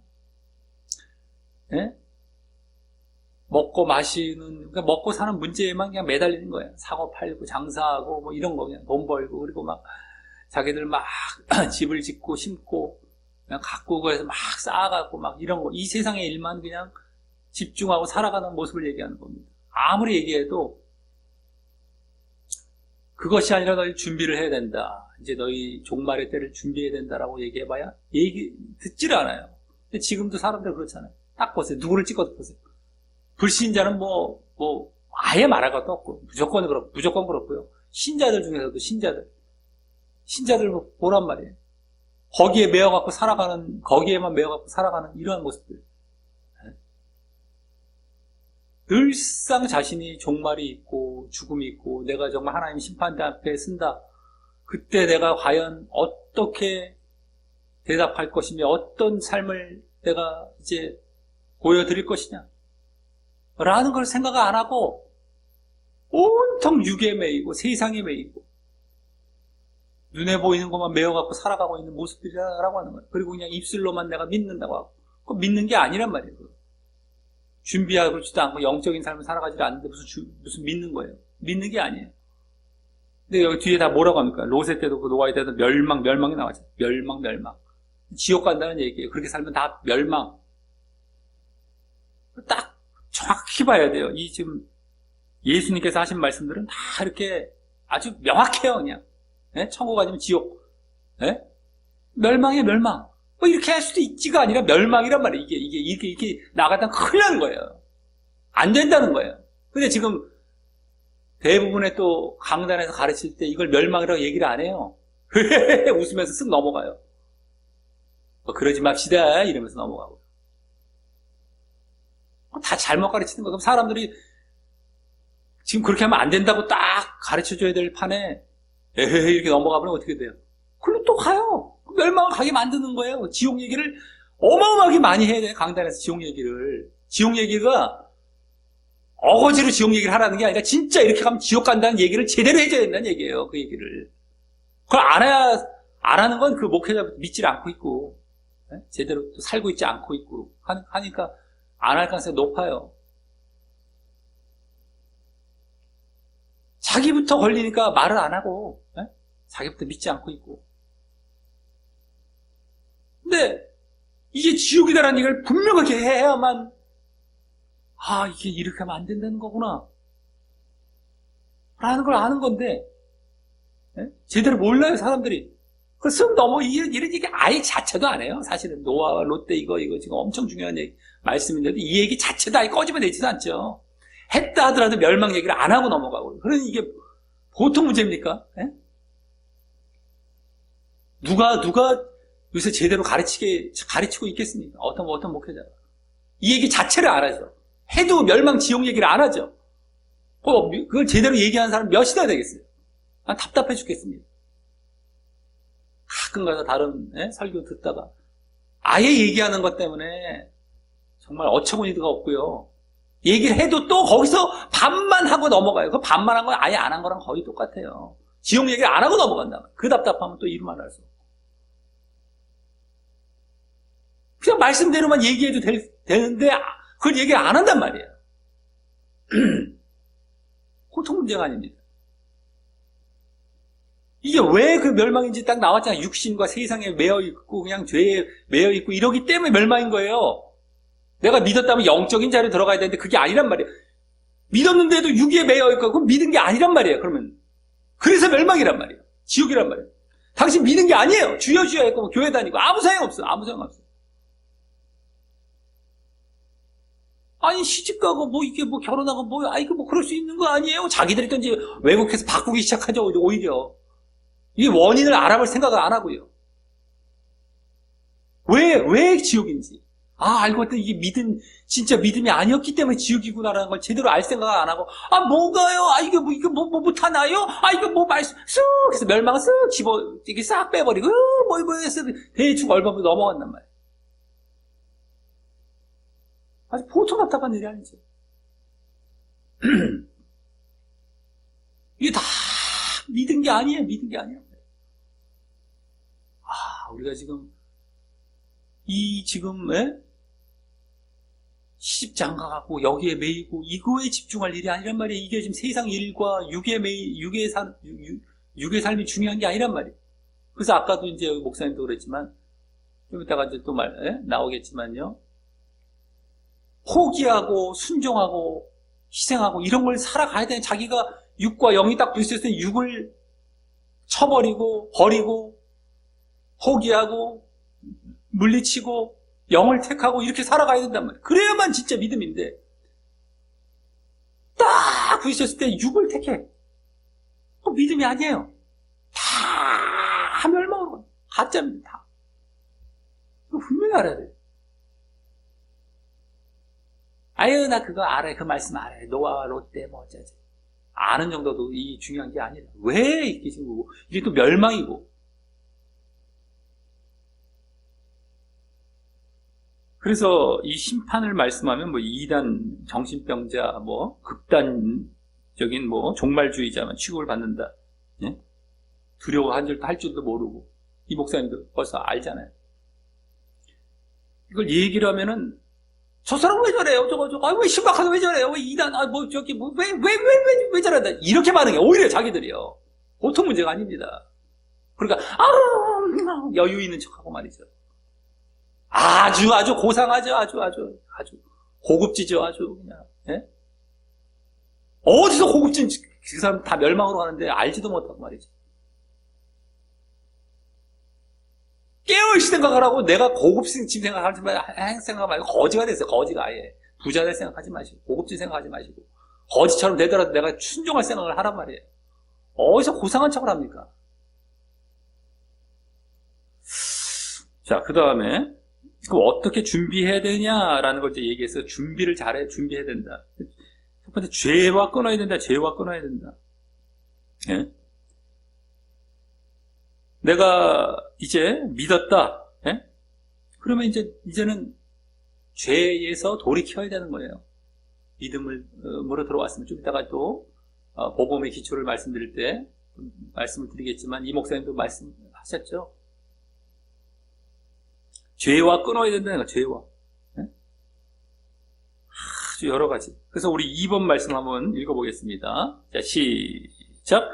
먹고 마시는 그러니까 먹고 사는 문제에만 그냥 매달리는 거예요. 사고 팔고 장사하고 뭐 이런 거 그냥 돈 벌고 그리고 막 자기들 막 집을 짓고 심고 그냥 가꾸고해서 막 쌓아가고 막 이런 거 이 세상의 일만 그냥 집중하고 살아가는 모습을 얘기하는 겁니다. 아무리 얘기해도 그것이 아니라 너희 준비를 해야 된다. 이제 너희 종말의 때를 준비해야 된다라고 얘기해봐야 듣지를 않아요. 근데 지금도 사람들 그렇잖아요. 딱 보세요. 누구를 찍어도 보세요. 불신자는 아예 말할 것도 없고, 무조건 그렇고요. 신자들 중에서도 신자들 보란 말이에요. 거기에만 매여갖고 살아가는 이러한 모습들. 늘상 자신이 종말이 있고, 죽음이 있고, 내가 정말 하나님 심판대 앞에 쓴다. 그때 내가 과연 어떻게 대답할 것이며, 어떤 삶을 내가 이제 보여드릴 것이냐. 라는 걸 생각 안 하고 온통 육에 매이고 세상에 매이고 눈에 보이는 것만 매여갖고 살아가고 있는 모습들이라고 하는 거예요. 그리고 그냥 입술로만 내가 믿는다고 하고 그거 믿는 게 아니란 말이에요. 준비하지도 않고 영적인 삶을 살아가지 않는데 무슨 믿는 거예요. 믿는 게 아니에요. 근데 여기 뒤에 다 뭐라고 합니까? 롯의 때도 그 노아의 때도 멸망이 나왔죠. 멸망 지옥 간다는 얘기예요. 그렇게 살면 다 멸망. 딱 정확히 봐야 돼요. 이 지금 예수님께서 하신 말씀들은 다 이렇게 아주 명확해요, 그냥. 천국 아니면 지옥. 멸망이에요, 멸망. 뭐 이렇게 할 수도 있지가 아니라 멸망이란 말이에요. 이게 이렇게 나가다 큰일 나는 거예요. 안 된다는 거예요. 근데 지금 대부분의 또 강단에서 가르칠 때 이걸 멸망이라고 얘기를 안 해요. 웃으면서 쓱 넘어가요. 그러지 맙시다, 이러면서 넘어가고. 다 잘못 가르치는 거. 그럼 사람들이 지금 그렇게 하면 안 된다고 딱 가르쳐줘야 될 판에 에헤이 이렇게 넘어가면 어떻게 돼요? 그럼 또 가요. 멸망을 가게 만드는 거예요. 지옥 얘기를 어마어마하게 많이 해야 돼요. 강단에서 지옥 얘기를. 지옥 얘기가 어거지로 지옥 얘기를 하라는 게 아니라 진짜 이렇게 가면 지옥 간다는 얘기를 제대로 해줘야 된다는 얘기예요. 그 얘기를. 그걸 안 하는 건 그 목회자 믿질 않고 있고 제대로 또 살고 있지 않고 있고 하니까 안 할 가능성이 높아요. 자기부터 걸리니까 말을 안 하고 자기부터 믿지 않고 있고. 근데 이게 지옥이다라는 얘기를 분명하게 해야만 이게 이렇게 하면 안 된다는 거구나 라는 걸 아는 건데 제대로 몰라요, 사람들이. 그래서 이런 얘기 아예 자체도 안 해요. 사실은 노아와 롯데 이거 지금 엄청 중요한 말씀인데도 이 얘기 자체도 아예 꺼집어내지도 않죠. 했다 하더라도 멸망 얘기를 안 하고 넘어가고. 그러니 이게 보통 문제입니까? 누가 요새 제대로 가르치고 있겠습니까? 어떤 목회자가. 이 얘기 자체를 안 하죠. 해도 멸망 지옥 얘기를 안 하죠. 그걸 제대로 얘기하는 사람 몇이나 되겠어요? 난 답답해 죽겠습니다. 가끔 가서 다른 설교 듣다가 아예 얘기하는 것 때문에 정말 어처구니가 없고요. 얘기를 해도 또 거기서 반만 하고 넘어가요. 그 반만 한 건 아예 안 한 거랑 거의 똑같아요. 지옥 얘기를 안 하고 넘어간다. 그 답답하면 또 이루만 할 수 없고. 그냥 말씀대로만 얘기해도 되는데 그걸 얘기를 안 한단 말이에요. 고통 문제가 아닙니다. 이게 왜 그 멸망인지 딱 나왔잖아요. 육신과 세상에 매여 있고 그냥 죄에 매여 있고 이러기 때문에 멸망인 거예요. 내가 믿었다면 영적인 자리에 들어가야 되는데 그게 아니란 말이에요. 믿었는데도 육에 매여 있고 그건 믿은 게 아니란 말이에요. 그러면 그래서 멸망이란 말이에요. 지옥이란 말이에요. 당신 믿은 게 아니에요. 주여 주여 했고 교회 다니고 아무 소용 없어. 아무 소용 없어. 아니 시집가고 뭐 이게 뭐 결혼하고 뭐 이거 뭐 그럴 수 있는 거 아니에요? 자기들이 또 이제 왜곡해서 바꾸기 시작하죠. 오히려 이 원인을 알아볼 생각을 안 하고요. 왜 지옥인지 알고 봤더니 이게 진짜 믿음이 아니었기 때문에 지옥이구나라는 걸 제대로 알 생각을 안 하고 뭐가요? 이거 뭐 못하나요? 이거 뭐 말씀 쑥 해서 멸망을 쓱 집어 이렇게 싹 빼버리고 뭐 해서 대충 얼버무려 넘어간단 말이에요. 아주 보통 답답한 일이 아니죠. 이게 다 믿은 게 아니에요. 믿은 게 아니에요. 우리가 지금 시집 장가가고 여기에 매이고 이거에 집중할 일이 아니란 말이에요. 이게 지금 세상 일과 육의 삶이 중요한 게 아니란 말이에요. 그래서 아까도 이제 목사님도 그랬지만 좀 이따가 이제 또 나오겠지만요. 포기하고 순종하고 희생하고 이런 걸 살아가야 되는 자기가 육과 영이 딱 부딪혔을 때 육을 쳐버리고 버리고 포기하고 물리치고 영을 택하고 이렇게 살아가야 된단 말이에요. 그래야만 진짜 믿음인데 딱 부딪혔을 때 육을 택해. 믿음이 아니에요. 다 멸망으로 가짜입니다. 다. 이거 분명히 알아야 돼요. 나 그거 알아요. 그 말씀 알아요. 노아와 롯데 뭐 어쩌지. 아는 정도도 이 중요한 게 아니라 왜 이게 지금 이게 또 멸망이고. 그래서 이 심판을 말씀하면 이단 정신병자 극단적인 종말주의자만 취급을 받는다. 예? 두려워할 줄도 모르고 이 목사님도 벌써 알잖아요. 이걸 얘기를 하면은 저 사람 왜 저래요? 왜 심각하게 왜 저래요? 왜 이단, 왜 저런다? 이렇게 반응해. 오히려 자기들이요. 보통 문제가 아닙니다. 그러니까, 여유 있는 척하고 말이죠. 아주 고상하죠. 아주 고급지죠. 아주 그냥, 예? 어디서 고급진 그 사람 다 멸망으로 가는데 알지도 못하고 말이죠. 깨어있을 생각을 하고 내가 고급진 집 생각하지 말고 거지가 됐어요. 거지가 아예. 부자 될 생각하지 마시고 고급진 생각하지 마시고 거지처럼 되더라도 내가 순종할 생각을 하란 말이에요. 어디서 고상한 척을 합니까? 자, 그 다음에 어떻게 준비해야 되냐라는 걸 이제 얘기해서 준비를 준비해야 된다. 첫 번째, 죄와 끊어야 된다. 죄와 끊어야 된다. 예? 내가 이제 믿었다. 예? 그러면 이제는 죄에서 돌이켜야 되는 거예요. 믿음으로 들어왔으면 좀 이따가 또 복음의 기초를 말씀드릴 때 말씀을 드리겠지만 이 목사님도 말씀하셨죠. 죄와 끊어야 된다는 거예요. 죄와. 예? 아주 여러 가지. 그래서 우리 2번 말씀 한번 읽어보겠습니다. 자, 시작.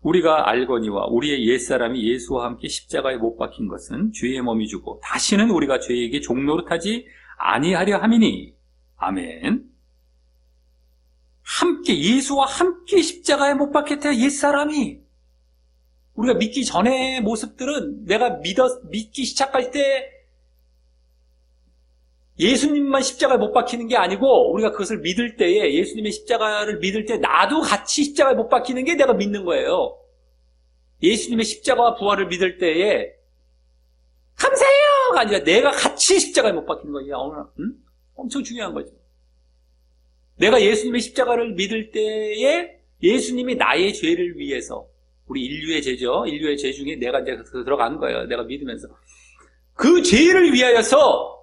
우리가 알거니와 우리의 옛사람이 예수와 함께 십자가에 못 박힌 것은 죄의 몸이 주고 다시는 우리가 죄에게 종노릇하지 아니하려 함이니. 아멘. 함께 예수와 함께 십자가에 못 박혔대. 옛사람이. 우리가 믿기 전의 모습들은 내가 믿기 시작할 때 예수님만 십자가에 못 박히는 게 아니고 우리가 그것을 믿을 때에 예수님의 십자가를 믿을 때 나도 같이 십자가에 못 박히는 게 내가 믿는 거예요. 예수님의 십자가와 부활을 믿을 때에 감사해요가 아니라 내가 같이 십자가에 못 박히는 거예요. 엄청 중요한 거죠. 내가 예수님의 십자가를 믿을 때에 예수님이 나의 죄를 위해서 우리 인류의 죄죠. 인류의 죄 중에 내가 이제 들어간 거예요. 내가 믿으면서 그 죄를 위하여서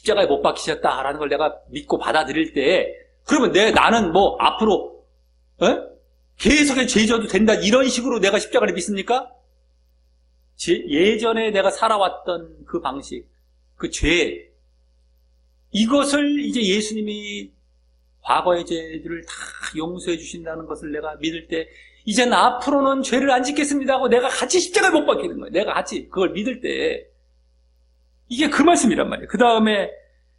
십자가에 못 박히셨다라는 걸 내가 믿고 받아들일 때, 그러면 나는 뭐 앞으로 계속해 죄 져도 된다 이런 식으로 내가 십자가를 믿습니까? 예전에 내가 살아왔던 그 방식, 그 죄, 이것을 이제 예수님이 과거의 죄들을 다 용서해 주신다는 것을 내가 믿을 때, 이제는 앞으로는 죄를 안 짓겠습니다 하고 내가 같이 십자가에 못 박히는 거예요. 내가 같이 그걸 믿을 때, 이게 그 말씀이란 말이에요. 그 다음에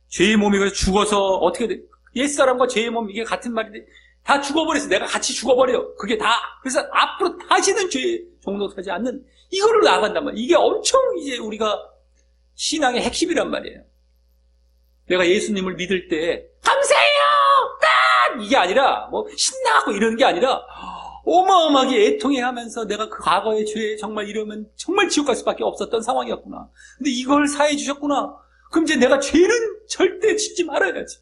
죄의 몸이 죽어서 어떻게 돼? 옛사람과 죄의 몸, 이게 같은 말인데 다 죽어버렸어. 내가 같이 죽어버려. 그게 다. 그래서 앞으로 다시는 죄에 종노하지 않는 이거를 나아간단 말이에요. 이게 엄청 이제 우리가 신앙의 핵심이란 말이에요. 내가 예수님을 믿을 때 감사해요! 딱! 이게 아니라 뭐 신나고 이러는 게 아니라 어마어마하게 애통해하면서 내가 그 과거의 죄에 정말 이러면 정말 지옥 갈 수밖에 없었던 상황이었구나. 근데 이걸 사해 주셨구나. 그럼 이제 내가 죄는 절대 짓지 말아야지.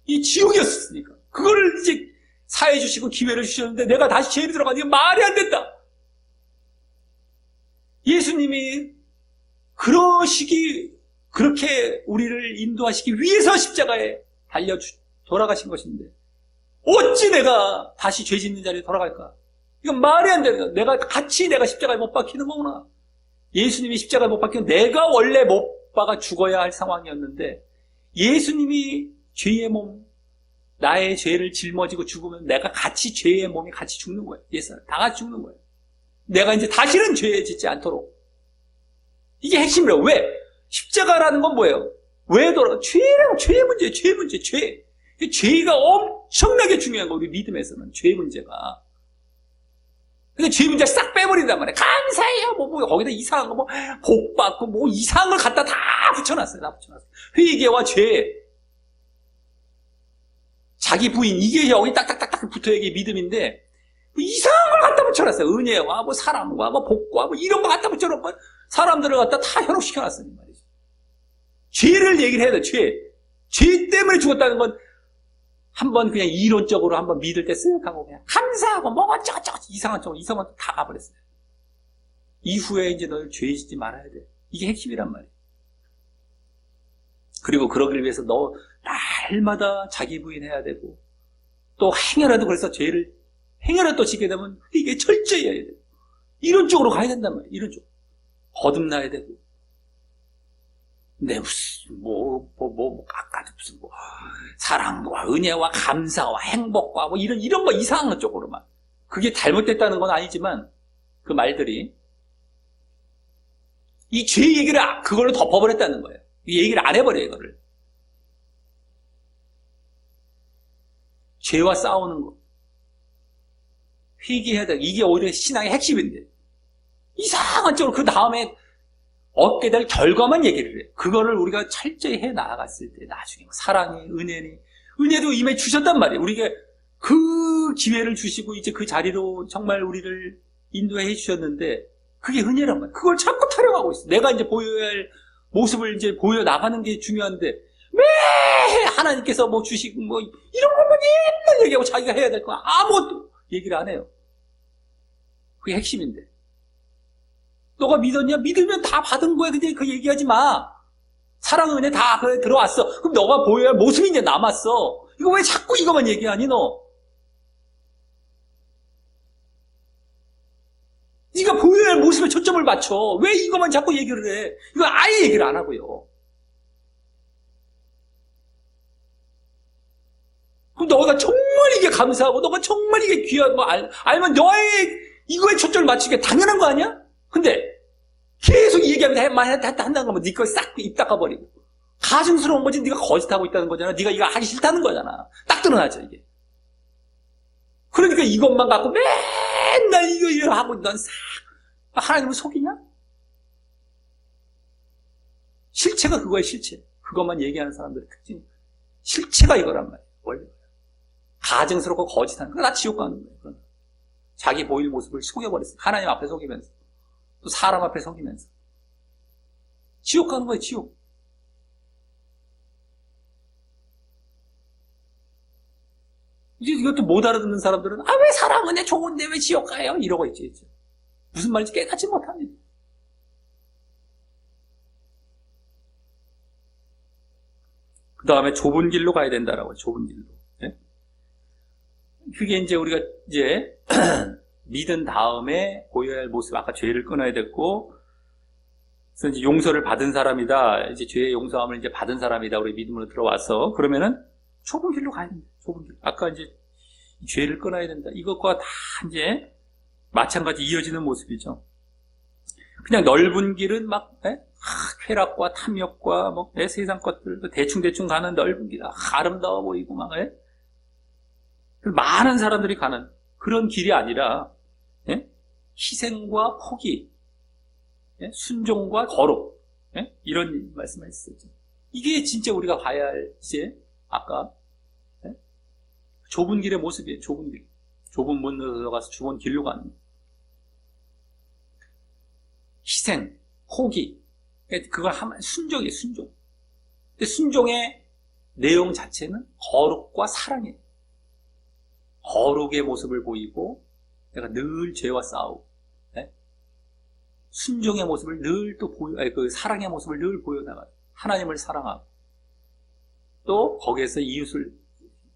이 지옥이었으니까. 그거를 이제 사해 주시고 기회를 주셨는데 내가 다시 죄에 들어가니 말이 안 된다. 예수님이 그렇게 우리를 인도하시기 위해서 십자가에 돌아가신 것인데 어찌 내가 다시 죄 짓는 자리에 돌아갈까? 이건 말이 안 된다. 내가 십자가에 못 박히는 거구나. 예수님이 십자가에 못 박히면 내가 원래 못 박아 죽어야 할 상황이었는데 예수님이 죄의 몸, 나의 죄를 짊어지고 죽으면 내가 죄의 몸이 같이 죽는 거예요. 예수님 다 같이 죽는 거예요. 내가 이제 다시는 죄 짓지 않도록. 이게 핵심이에요. 왜? 십자가라는 건 뭐예요? 왜 죄의 문제예요. 죄. 죄가 엄청나게 중요한 거, 우리 믿음에서는. 죄 문제가. 근데 죄 문제 싹 빼버린단 말이에요. 감사해요. 거기다 이상한 거, 복 받고, 이상한 걸 갖다 다 붙여놨어요. 회개와 죄. 자기 부인, 이게 여기 딱딱딱딱 붙어야 이게 믿음인데, 이상한 걸 갖다 붙여놨어요. 은혜와, 사랑과, 복과, 이런 거 갖다 붙여놓고, 사람들을 갖다 다 현혹시켜놨어요. 말이죠. 죄를 얘기를 해야 돼, 죄 때문에 죽었다는 건, 한번 그냥 이론적으로 한번 믿을 때 쓱 하고 그냥 감사하고 어쩌고저쩌고 이상한 다 가버렸어요. 이후에 이제 너를 죄 짓지 말아야 돼. 이게 핵심이란 말이에요. 그리고 그러기 위해서 너 날마다 자기 부인해야 되고 또 행여라도 그래서 행여라도 지게 되면 이게 철저히 해야 돼. 이런 쪽으로 가야 된단 말이에요. 이런 쪽. 거듭나야 되고. 내 무슨 아까도 무슨 사랑과 은혜와 감사와 행복과 이런 거 이상한 쪽으로만. 그게 잘못됐다는 건 아니지만 그 말들이 이 죄 얘기를 그걸로 덮어버렸다는 거예요. 이 얘기를 안 해버려요, 이거를. 죄와 싸우는 거. 회개해야 돼. 이게 오히려 신앙의 핵심인데. 이상한 쪽으로 그 다음에 얻게 될 결과만 얘기를 해요. 그거를 우리가 철저히 해 나아갔을 때 나중에 사랑이, 은혜도 이미 주셨단 말이에요. 우리가 그 기회를 주시고 이제 그 자리로 정말 우리를 인도해 주셨는데 그게 은혜란 말이에요. 그걸 자꾸 타령하고 있어. 내가 이제 보여야 할 모습을 이제 보여 나가는 게 중요한데 왜 하나님께서 주시고 이런 것만 맨날 얘기하고 자기가 해야 될 거 아무것도 얘기를 안 해요. 그게 핵심인데. 너가 믿었냐? 믿으면 다 받은 거야. 근데 그 얘기하지 마. 사랑, 은혜 다 그래 들어왔어. 그럼 너가 보여야 할 모습이 이제 남았어. 이거 왜 자꾸 이것만 얘기하니 너? 네가 보여야 할 모습에 초점을 맞춰. 왜 이것만 자꾸 얘기를 해? 이거 아예 얘기를 안 하고요. 그럼 너가 정말 이게 감사하고 너가 정말 이게 귀한 거 알면 너의 이거에 초점을 맞추기가 당연한 거 아니야? 근데 계속 이 얘기하면 한다는 거면 네 거 싹 입 닦아버리고 가증스러운 거지. 네가 거짓하고 있다는 거잖아. 네가 이거 하기 싫다는 거잖아. 딱 드러나죠 이게. 그러니까 이것만 갖고 맨날 이거 하고 넌 싹 하나님을 속이냐? 실체가 그거야. 실체. 그것만 얘기하는 사람들의 특징. 실체가 이거란 말이야. 원래 가증스럽고 거짓하는 거 다 지옥 가는 거예요. 자기 보일 모습을 속여버렸어. 하나님 앞에 속이면서 또 사람 앞에 속이면서 지옥 가는 거예요. 지옥. 이제 이것도 못 알아듣는 사람들은 왜 사랑은 좋은데 왜 지옥 가요? 이러고 있지. 무슨 말인지 깨닫지 못합니다. 그 다음에 좁은 길로 가야 된다라고, 좁은 길로. 예? 그게 이제 우리가 이제 믿은 다음에 보여야 할 모습, 아까 죄를 끊어야 됐고, 그래서 이제 용서를 받은 사람이다, 이제 죄의 용서함을 이제 받은 사람이다, 우리 믿음으로 들어와서, 그러면은 좁은 길로 가야 됩니다. 좁은 길. 아까 이제 죄를 끊어야 된다. 이것과 다 이제 마찬가지 이어지는 모습이죠. 그냥 넓은 길은 막, 쾌락과 탐욕과 뭐, 세상 것들, 대충대충 가는 넓은 길, 아름다워 보이고 막, 많은 사람들이 가는 그런 길이 아니라, 희생과 포기, 순종과 거룩, 이런 말씀을 했었죠. 이게 진짜 우리가 봐야 할, 이제, 아까, 좁은 길의 모습이에요, 좁은 길. 좁은 문으로 들어가서 좁은 길로 가는. 희생, 포기. 그걸 하면 순종이에요, 순종. 근데 순종의 내용 자체는 거룩과 사랑이에요. 거룩의 모습을 보이고, 내가 늘 죄와 싸우고, 순종의 모습을 늘 또 그 사랑의 모습을 늘 보여나가요. 하나님을 사랑하고, 또 거기에서 이웃을,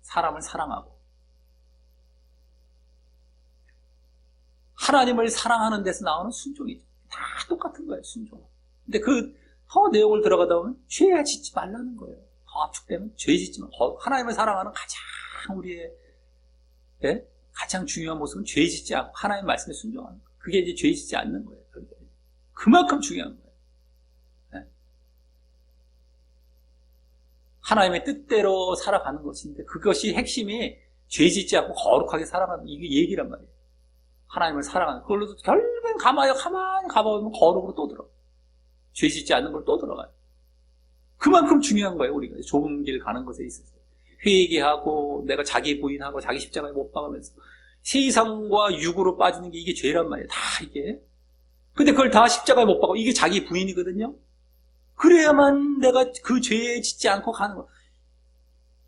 사람을 사랑하고, 하나님을 사랑하는 데서 나오는 순종이죠. 다 똑같은 거예요, 순종. 근데 더 내용을 들어가다 보면 죄 짓지 말라는 거예요. 더 압축되면 죄 짓지 마. 하나님을 사랑하는 가장 우리의 가장 중요한 모습은 죄 짓지 않고 하나님 말씀에 순종하는 거예요. 그게 이제 죄 짓지 않는 거예요. 그만큼 중요한 거예요. 하나님의 뜻대로 살아가는 것인데 그것이 핵심이 죄 짓지 않고 거룩하게 살아가는 이게 얘기란 말이에요. 하나님을 사랑하는 그걸로도 결국엔 가만히 가보면 거룩으로 또 들어가요. 죄 짓지 않는 걸 또 들어가요. 그만큼 중요한 거예요. 우리가 좁은 길 가는 것에 있어서 회개하고 내가 자기 부인하고 자기 십자가에 못 박으면서 세상과 육으로 빠지는 게 이게 죄란 말이에요. 다 이게. 근데 그걸 다 십자가에 못 박고 이게 자기 부인이거든요. 그래야만 내가 그 죄에 짓지 않고 가는 거.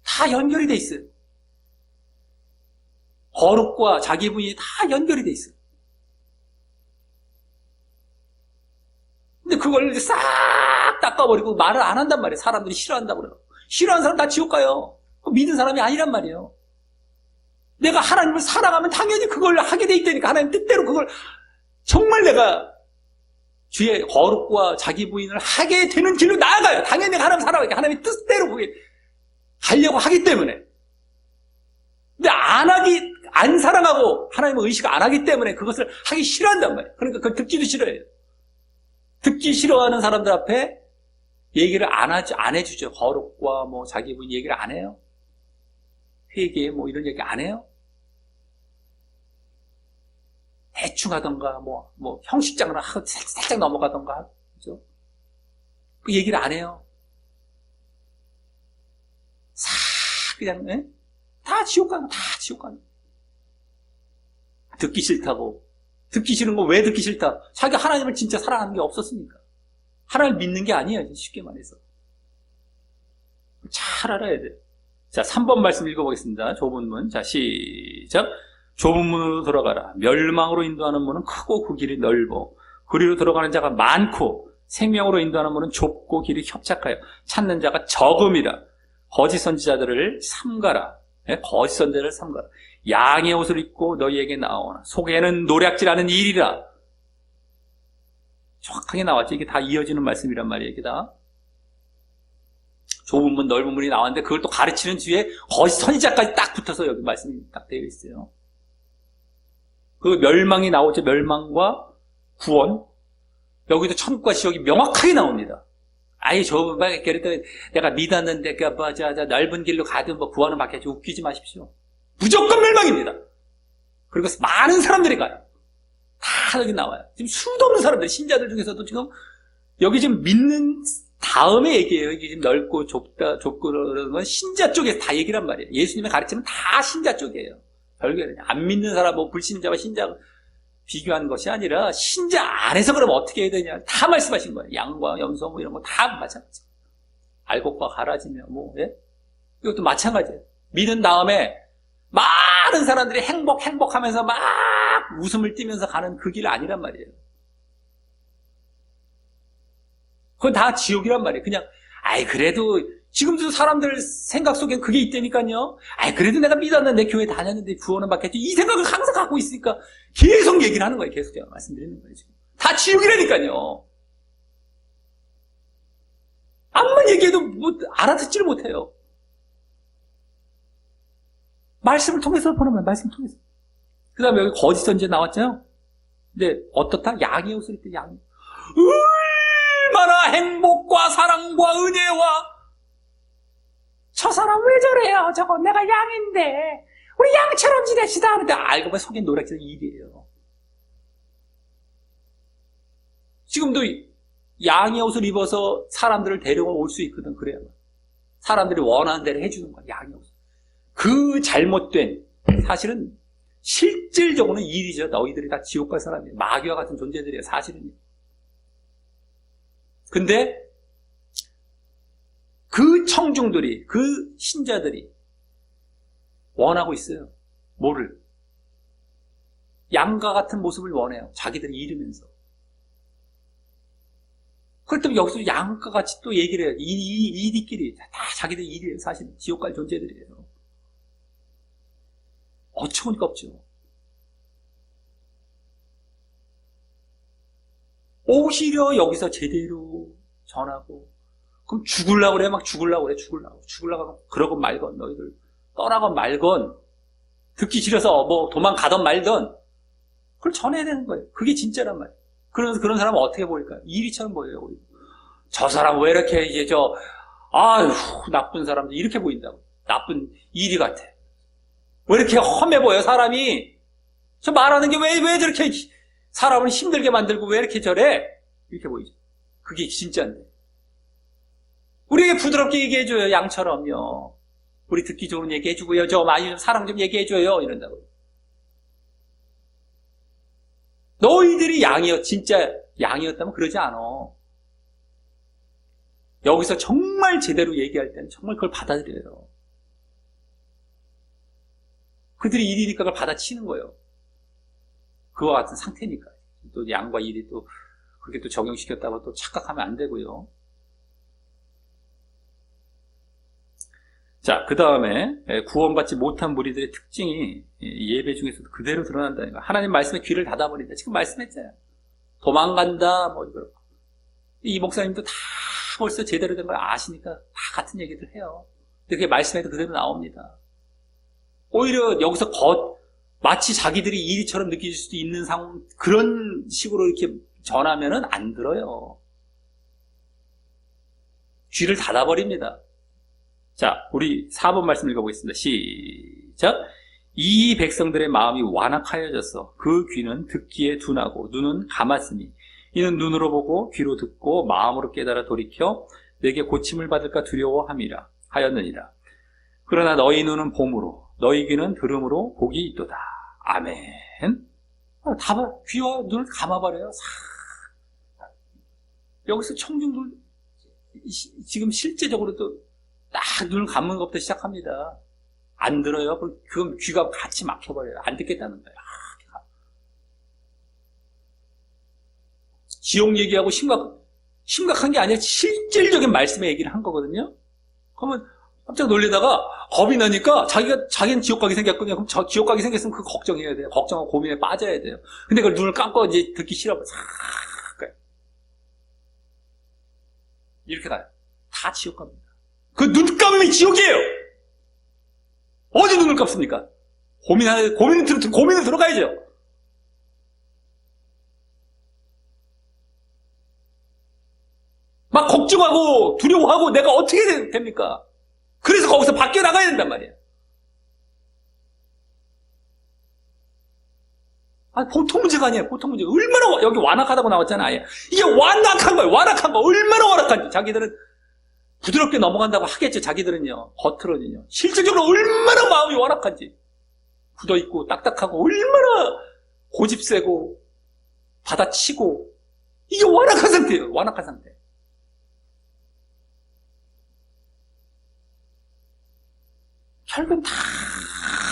다 연결이 돼 있어요. 거룩과 자기 부인이 다 연결이 돼 있어요. 근데 그걸 싹 닦아버리고 말을 안 한단 말이에요. 사람들이 싫어한다고 그래요. 싫어하는 사람 다 지옥 가요. 믿는 사람이 아니란 말이에요. 내가 하나님을 사랑하면 당연히 그걸 하게 돼 있다니까. 하나님 뜻대로 그걸 정말 내가 주의 거룩과 자기 부인을 하게 되는 길로 나아가요. 당연히 내가 하나님 사랑하니까 하나님의 뜻대로 그게 하려고 하기 때문에. 근데 안 사랑하고 하나님을 의식 안 하기 때문에 그것을 하기 싫어한단 말이에요. 그러니까 그걸 듣기도 싫어해요. 듣기 싫어하는 사람들 앞에 얘기를 안 해주죠. 거룩과 뭐 자기 부인 얘기를 안 해요. 회개 뭐 이런 얘기 안 해요. 대충 하던가 뭐 형식장으로 하고 살짝 넘어가던가 그죠? 그 얘기를 안 해요. 싹 그냥 다 지옥 가는 다 지옥 가는. 듣기 싫다고. 듣기 싫은 거 왜 듣기 싫다? 자기 하나님을 진짜 사랑하는 게 없었으니까. 하나님을 믿는 게 아니에요. 쉽게 말해서. 잘 알아야 돼요. 자, 3번 말씀 읽어보겠습니다. 좁은 문. 자, 시작. 좁은 문으로 들어가라. 멸망으로 인도하는 문은 크고 그 길이 넓어. 그리로 들어가는 자가 많고 생명으로 인도하는 문은 좁고 길이 협착하여 찾는 자가 적음이라. 거짓 선지자들을 삼가라. 거짓 선지자를 삼가라. 양의 옷을 입고 너희에게 나오나 속에는 노략질하는 일이라. 정확하게 나왔죠. 이게 다 이어지는 말씀이란 말이에요. 이게 다. 좁은 문, 넓은 문이 나왔는데 그걸 또 가르치는 뒤에 거짓 선지자까지 딱 붙어서 여기 말씀이 딱 되어 있어요. 그 멸망이 나오죠. 멸망과 구원. 여기도 천국과 지옥이 명확하게 나옵니다. 아예 내가 믿었는데 넓은 길로 가든 구원은 받겠지. 웃기지 마십시오. 무조건 멸망입니다. 그리고 많은 사람들이 가요. 다 여기 나와요. 지금 수도 없는 사람들, 신자들 중에서도 지금 여기 지금 믿는 다음에 얘기해요. 여기 지금 넓고 좁고 그러는 건 신자 쪽에서 다 얘기란 말이에요. 예수님의 가르침은 다 신자 쪽이에요. 별게 안 믿는 사람, 불신자와 신자 비교하는 것이 아니라 신자 안에서 그러면 어떻게 해야 되냐 다 말씀하신 거예요. 양과 염소 이런 거 다 마찬가지. 알곡과 가라지며 이것도 마찬가지예요. 믿은 다음에 많은 사람들이 행복하면서 막 웃음을 띠면서 가는 그 길 아니란 말이에요. 그건 다 지옥이란 말이에요. 그냥 아이, 그래도, 지금도 사람들 생각 속엔 그게 있다니까요. 아이, 그래도 내가 믿었는데, 교회 다녔는데 구원은 받겠지. 이 생각을 항상 갖고 있으니까 계속 얘기를 하는 거예요. 계속 제가 말씀드리는 거예요, 지금. 다 지옥이라니까요. 암만 얘기해도 알아듣지를 못해요. 말씀을 통해서 보는 거예요, 말씀을 통해서. 그 다음에 여기 거짓 선지자 나왔잖아요. 근데 어떻다? 양의 옷을 입대, 양. 얼마나 행복과 사랑과 은혜와 저 사람 왜 저래요? 저거 내가 양인데 우리 양처럼 지냅시다 하는데 알고 보면 속에 노랗게 일이에요. 지금도 양의 옷을 입어서 사람들을 데려올 수 있거든. 그래야 사람들이 원하는 대로 해주는 거야. 양의 옷. 그 잘못된 사실은 실질적으로는 일이죠. 너희들이 다 지옥 갈 사람이에요. 마귀와 같은 존재들이에요. 사실은. 근데 그 청중들이, 그 신자들이 원하고 있어요. 뭐를? 양과 같은 모습을 원해요. 자기들이 잃으면서. 그렇다면 여기서 양과 같이 또 얘기를 해요. 이리끼리 다 자기들 일이에요. 사실은 지옥 갈 존재들이에요. 어처구니가 없죠. 오히려 여기서 제대로 전하고, 그럼 죽으려고 그래. 막 죽으려고 그래. 죽으려고. 그러건 말건, 너희들. 떠나건 말건, 듣기 싫어서 뭐 도망가던 말던, 그걸 전해야 되는 거예요. 그게 진짜란 말이에요. 그러면서 그런 사람은 어떻게 보일까요? 이리처럼 보여요. 저 사람 왜 이렇게 이제 아휴, 나쁜 사람들 이렇게 보인다고. 나쁜 이리 같아. 왜 이렇게 험해 보여, 사람이? 저 말하는 게 왜 저렇게 사람을 힘들게 만들고 왜 이렇게 저래? 이렇게 보이죠. 그게 진짜인데. 우리에게 부드럽게 얘기해줘요, 양처럼요. 우리 듣기 좋은 얘기 해주고요. 저 많이 좀 사랑 좀 얘기해줘요. 이런다고. 너희들이 진짜 양이었다면 그러지 않아. 여기서 정말 제대로 얘기할 때는 정말 그걸 받아들여요. 그들이 일이니까 그걸 받아치는 거예요. 그와 같은 상태니까. 또 양과 일이 또 그렇게 또 적용시켰다고 또 착각하면 안 되고요. 자, 그 다음에 구원받지 못한 무리들의 특징이 예배 중에서도 그대로 드러난다는 거예요. 하나님 말씀에 귀를 닫아버린다. 지금 말씀했잖아요. 도망간다, 뭐 이거. 이 목사님도 다 벌써 제대로 된 걸 아시니까 다 같은 얘기들 해요. 근데 그게 말씀에도 그대로 나옵니다. 오히려 여기서 마치 자기들이 일이처럼 느껴질 수도 있는 상황, 그런 식으로 이렇게 전하면은 안 들어요. 귀를 닫아버립니다. 자, 우리 4번 말씀 읽어보겠습니다. 시작. 이 백성들의 마음이 완악하여졌어. 그 귀는 듣기에 둔하고 눈은 감았으니 이는 눈으로 보고 귀로 듣고 마음으로 깨달아 돌이켜 내게 고침을 받을까 두려워함이라 하였느니라. 그러나 너희 눈은 봄으로 너희 귀는 들음으로 복이 있도다. 아멘. 다 봐. 귀와 눈을 감아버려요. 여기서 청중들 지금 실제적으로도 딱 눈을 감는 것부터 시작합니다. 안 들어요. 그럼 귀가 같이 막혀버려요. 안 듣겠다는 거예요. 지옥 얘기하고 심각한 게 아니라 실질적인 말씀의 얘기를 한 거거든요. 그러면 깜짝 놀래다가 겁이 나니까 자기는 지옥 가게 생겼거든요. 그럼 지옥 가게 생겼으면 그거 걱정해야 돼요. 걱정하고 고민에 빠져야 돼요. 근데 그걸 눈을 감고 이제 듣기 싫어. 이렇게 가요. 다 지옥 갑니다. 그 눈 감으면 지옥이에요. 어디 눈을 감습니까? 고민을 들어가야죠. 막 걱정하고 두려워하고 내가 어떻게 됩니까? 그래서 거기서 밖에 나가야 된단 말이에요. 보통 문제가 아니에요. 보통 문제. 얼마나 여기 완악하다고 나왔잖아요. 이게 완악한 거예요. 완악한 거. 얼마나 완악한지. 자기들은 부드럽게 넘어간다고 하겠죠. 자기들은요. 겉으로는요. 실질적으로 얼마나 마음이 완악한지. 굳어있고 딱딱하고 얼마나 고집세고 받아치고 이게 완악한 상태예요. 완악한 상태. 결국은 다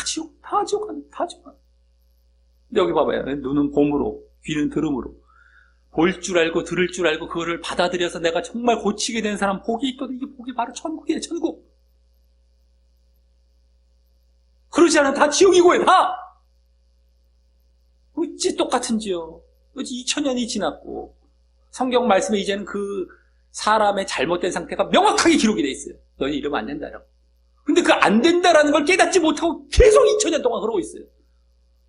지옥. 근데 여기 봐봐요. 눈은 봄으로, 귀는 들음으로. 볼 줄 알고 들을 줄 알고 그거를 받아들여서 내가 정말 고치게 된 사람 복이 있거든. 이게 복이 바로 천국이에요. 천국. 그러지 않으면 다 지옥이고요. 다. 어찌 똑같은지요. 어찌 2000년이 지났고 성경 말씀에 이제는 그 사람의 잘못된 상태가 명확하게 기록이 돼 있어요. 너희 이러면 안 된다라고. 근데 그 안 된다라는 걸 깨닫지 못하고 계속 2000년 동안 그러고 있어요.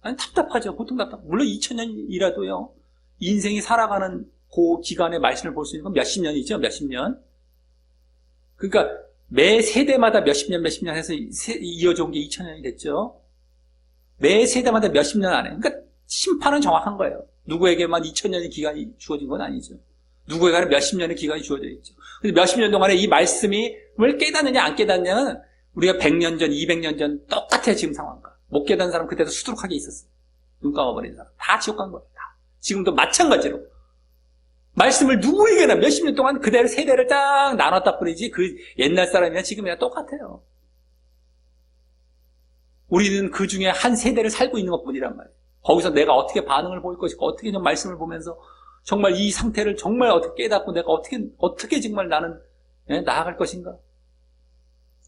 아니, 답답하죠. 보통 답답. 물론 2000년이라도요. 인생이 살아가는 그 기간의 말씀을 볼 수 있는 건 몇십 년이죠. 몇십 년. 그러니까 매 세대마다 몇십 년 해서 이어져 온 게 2000년이 됐죠. 매 세대마다 몇십 년 안에. 그러니까 심판은 정확한 거예요. 누구에게만 2000년의 기간이 주어진 건 아니죠. 누구에게는 몇십 년의 기간이 주어져 있죠. 근데 몇십 년 동안에 이 말씀이 뭘 깨닫느냐 안 깨닫느냐는 우리가 100년 전, 200년 전 똑같아요. 지금 상황과. 못 깨닫는 사람 그때도 수두룩하게 있었어요. 눈 감아버린 사람. 다 지옥 간 거예요. 다. 지금도 마찬가지로. 말씀을 누구에게나 몇십 년 동안 그대로 세대를 딱 나눴다 뿐이지 그 옛날 사람이나 지금이나 똑같아요. 우리는 그 중에 한 세대를 살고 있는 것 뿐이란 말이에요. 거기서 내가 어떻게 반응을 보일 것이고 어떻게 좀 말씀을 보면서 정말 이 상태를 정말 어떻게 깨닫고 내가 어떻게 정말 나는 나아갈 것인가.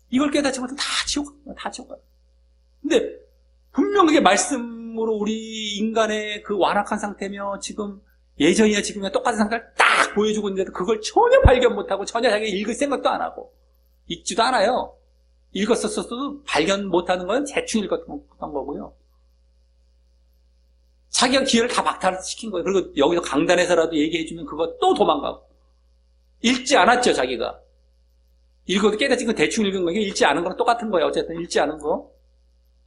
이걸 깨닫지 못하면 다 지옥 가요. 근데 분명하게 말씀으로 우리 인간의 그 완악한 상태며 지금 예전이나 지금이나 똑같은 상태를 딱 보여주고 있는데도 그걸 전혀 발견 못하고 전혀 자기가 읽을 생각도 안 하고 읽지도 않아요. 읽었었어도 발견 못하는 건 대충 읽었던 거고요. 자기가 기회를 다 박탈시킨 거예요. 그리고 여기서 강단에서라도 얘기해주면 그거 또 도망가고. 읽지 않았죠, 자기가. 읽어도 깨닫지 그 대충 읽은 거예요. 읽지 않은 거랑 똑같은 거예요. 어쨌든 읽지 않은 거.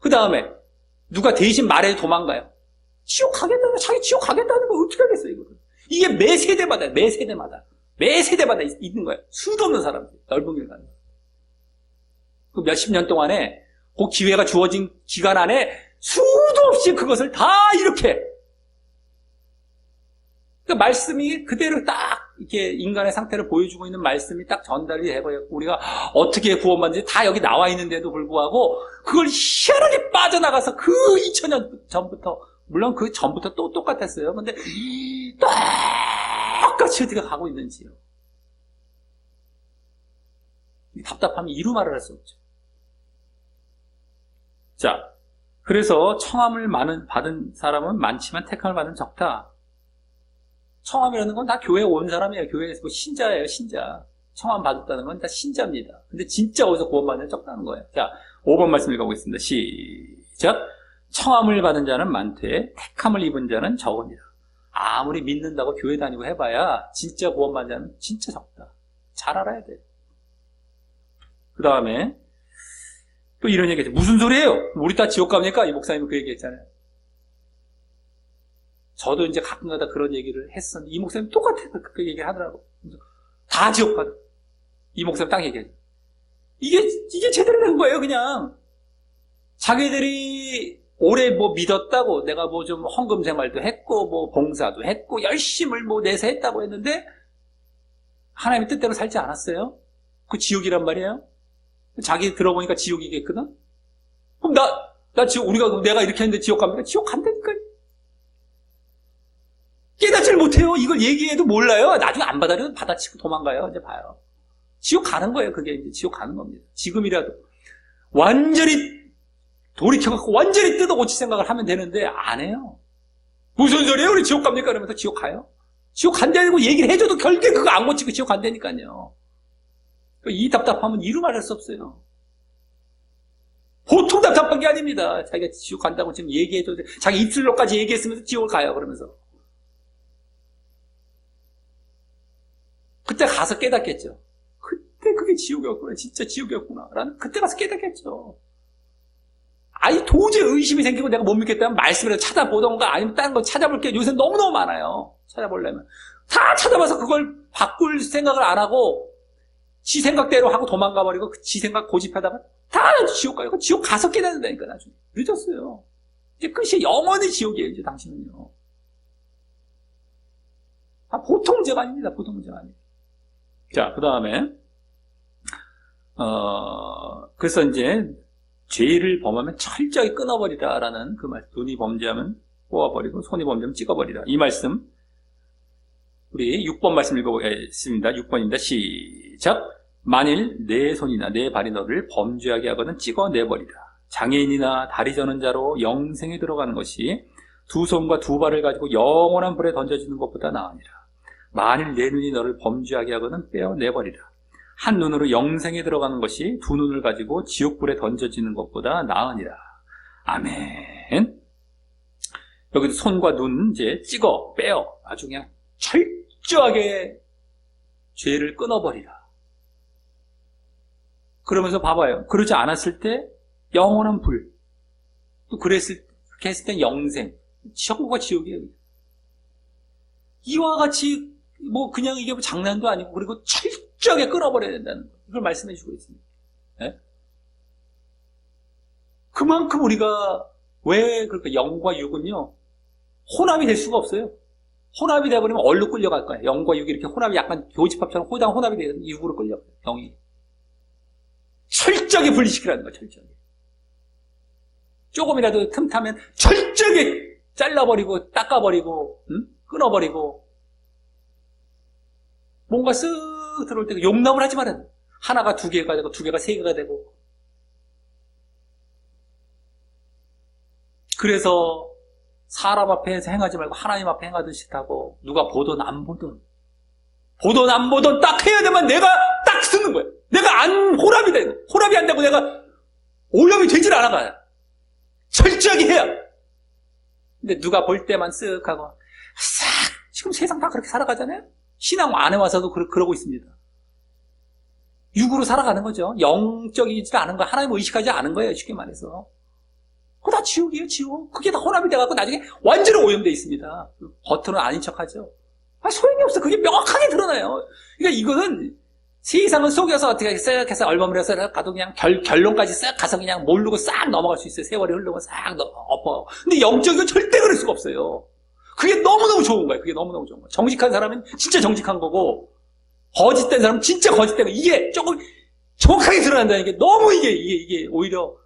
그 다음에 누가 대신 말해 도망가요. 지옥 가겠다는, 자기 지옥 가겠다는 거 어떻게 하겠어요, 이거를. 이게 매 세대마다 있는 거예요. 수도 없는 사람들. 넓은 길 가는 거예요. 그 몇십 년 동안에 그 기회가 주어진 기간 안에 수도 없이 그것을 다 이렇게. 그 말씀이 그대로 딱 이렇게 인간의 상태를 보여주고 있는 말씀이 딱 전달이 되고 우리가 어떻게 구원받는지 다 여기 나와 있는데도 불구하고 그걸 희한하게 빠져나가서 그 2000년 전부터 물론 그 전부터 또 똑같았어요. 근데 똑같이 어떻게 가고 있는지요. 이 답답함이 이루 말을 할 수 없죠. 자, 그래서 청함을 받은 사람은 많지만 택함을 받은 적다. 청함이라는 건 다 교회에 온 사람이에요. 교회에서 뭐 신자예요, 신자. 청함 받았다는 건 다 신자입니다. 근데 진짜 어디서 구원받는 적다는 거예요. 자, 5번 말씀 읽어보겠습니다. 시작. 청함을 받은 자는 많되 택함을 입은 자는 적으니라. 아무리 믿는다고 교회 다니고 해봐야 진짜 구원받은 자는 진짜 적다. 잘 알아야 돼요. 그 다음에 또 이런 얘기했죠. 무슨 소리예요? 우리 다 지옥 갑니까? 이 목사님은 그 얘기 했잖아요. 저도 이제 가끔가다 그런 얘기를 했었는데 이 목사님 똑같아요. 그 얘기를 하더라고. 다 지옥 가다. 이 목사님 딱 얘기하죠. 이게 제대로 된 거예요, 그냥. 자기들이 오래 뭐 믿었다고 내가 뭐 좀 헌금 생활도 했고 뭐 봉사도 했고 열심을 뭐 내서 했다고 했는데 하나님의 뜻대로 살지 않았어요? 그 지옥이란 말이에요? 자기 들어보니까 지옥이겠거든? 그럼 나 지옥, 내가 이렇게 했는데 지옥 갑니까? 지옥 간다니까. 깨닫지를 못해요. 이걸 얘기해도 몰라요. 나중에 안 받아들여도 받아치고 도망가요. 이제 봐요. 지옥 가는 거예요. 그게 이제 지옥 가는 겁니다. 지금이라도. 완전히 돌이켜갖고 완전히 뜯어 고칠 생각을 하면 되는데 안 해요. 무슨 소리예요? 우리 지옥 갑니까? 그러면서 지옥 가요. 지옥 간다고 얘기를 해줘도 결국에 그거 안 고치고 지옥 간다니까요. 이 답답함은 이루 말할 수 없어요. 보통 답답한 게 아닙니다. 자기가 지옥 간다고 지금 얘기해도 자기 입술로까지 얘기했으면서 지옥을 가요. 그러면서. 그때 가서 깨닫겠죠. 그때 그게 지옥이었구나. 진짜 지옥이었구나. 라는 그때 가서 깨닫겠죠. 아니 도저히 의심이 생기고 내가 못 믿겠다면 말씀이라도 찾아보던가 아니면 다른 거 찾아볼게. 요새 너무너무 많아요. 찾아보려면. 다 찾아봐서 그걸 바꿀 생각을 안 하고 지 생각대로 하고 도망가버리고 지 생각 고집하다가 다 지옥 가요. 지옥 가서 깨닫는다니까 나중에. 늦었어요. 이제 끝이 영원히 지옥이에요. 이제 당신은요. 보통 문제가 아닙니다. 보통 문제가 아니에요. 자, 그 다음에 그래서 이제 죄를 범하면 철저히 끊어버리라라는 그 말. 눈이 범죄하면 뽑아버리고 손이 범죄하면 찍어버리라. 이 말씀 우리 6번 말씀 읽어보겠습니다. 6번입니다. 시작. 만일 내 손이나 내 발이 너를 범죄하게 하거든 찍어내버리라. 장애인이나 다리 저는 자로 영생에 들어가는 것이 두 손과 두 발을 가지고 영원한 불에 던져지는 것보다 나으니라. 만일 내 눈이 너를 범죄하게 하거든 빼어내버리라. 한 눈으로 영생에 들어가는 것이 두 눈을 가지고 지옥불에 던져지는 것보다 나으니라. 아멘. 여기도 손과 눈 이제 찍어 빼어 아주 그냥 철저하게 죄를 끊어버리라. 그러면서 봐봐요. 그러지 않았을 때 영원한 불, 또 그렇게 했을 때 영생, 천국과 지옥이에요. 이와 같이 뭐 그냥 이게 뭐 장난도 아니고 그리고 철저하게 끊어버려야 된다는 거, 이걸 말씀해 주고 있습니다. 네? 그만큼 우리가 왜 그렇게 영과 육은요 혼합이 될 수가 없어요. 혼합이 돼버리면 얼로 끌려갈 거예요. 영과 육이 이렇게 혼합이 약간 교집합처럼 혼합이 되면 육으로 끌려가요. 영이 철저하게 분리시키라는 거예요. 철저하게. 조금이라도 틈타면 철저하게 잘라버리고 닦아버리고 끊어버리고 뭔가 쓱 들어올 때 용납을 하지 말아야 돼요. 하나가 두 개가 되고 두 개가 세 개가 되고. 그래서 사람 앞에서 행하지 말고 하나님 앞에 행하듯이 하고 누가 보든 안 보든 딱 해야 되면 내가 딱 쓰는 거예요. 내가 안 혼합이 되고 혼합이 안 되고 내가 오염이 되질 않아가요. 철저하게 해야. 근데 누가 볼 때만 쓱 하고 싹 지금 세상 다 그렇게 살아가잖아요. 신앙 안에 와서도 그러고 있습니다. 육으로 살아가는 거죠. 영적이지 않은 거 하나님을 의식하지 않은 거예요. 쉽게 말해서. 그거 다 지옥이에요. 지옥. 그게 다 혼합이 돼갖고 나중에 완전히 오염되어 있습니다. 겉으로는 아닌 척하죠. 소용이 없어. 그게 명확하게 드러나요. 그러니까 이거는 세상을 속여서 어떻게 쓱 해서 얼버무려서 가도 그냥 결론까지 싹 가서 그냥 모르고 싹 넘어갈 수 있어요. 세월이 흐르고 싹 엎어. 근데 영적인 절대 그럴 수가 없어요. 그게 너무너무 좋은 거예요. 그게 너무너무 좋은 거예요. 정직한 사람은 진짜 정직한 거고, 거짓된 사람은 진짜 거짓된 거예요. 이게 조금 정확하게 드러난다는 게 너무 이게 오히려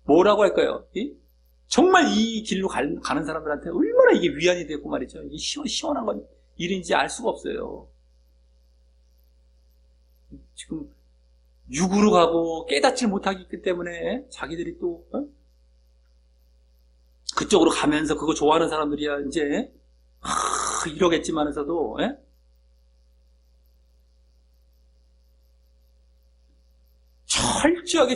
뭐라고 할까요? 정말 이 길로 가는 사람들한테 얼마나 이게 위안이 되고 말이죠. 이게 시원한 건 일인지 알 수가 없어요. 지금 육으로 가고 깨닫지 못하기 때문에 자기들이 또 그쪽으로 가면서 그거 좋아하는 사람들이야 이제 이러겠지만서도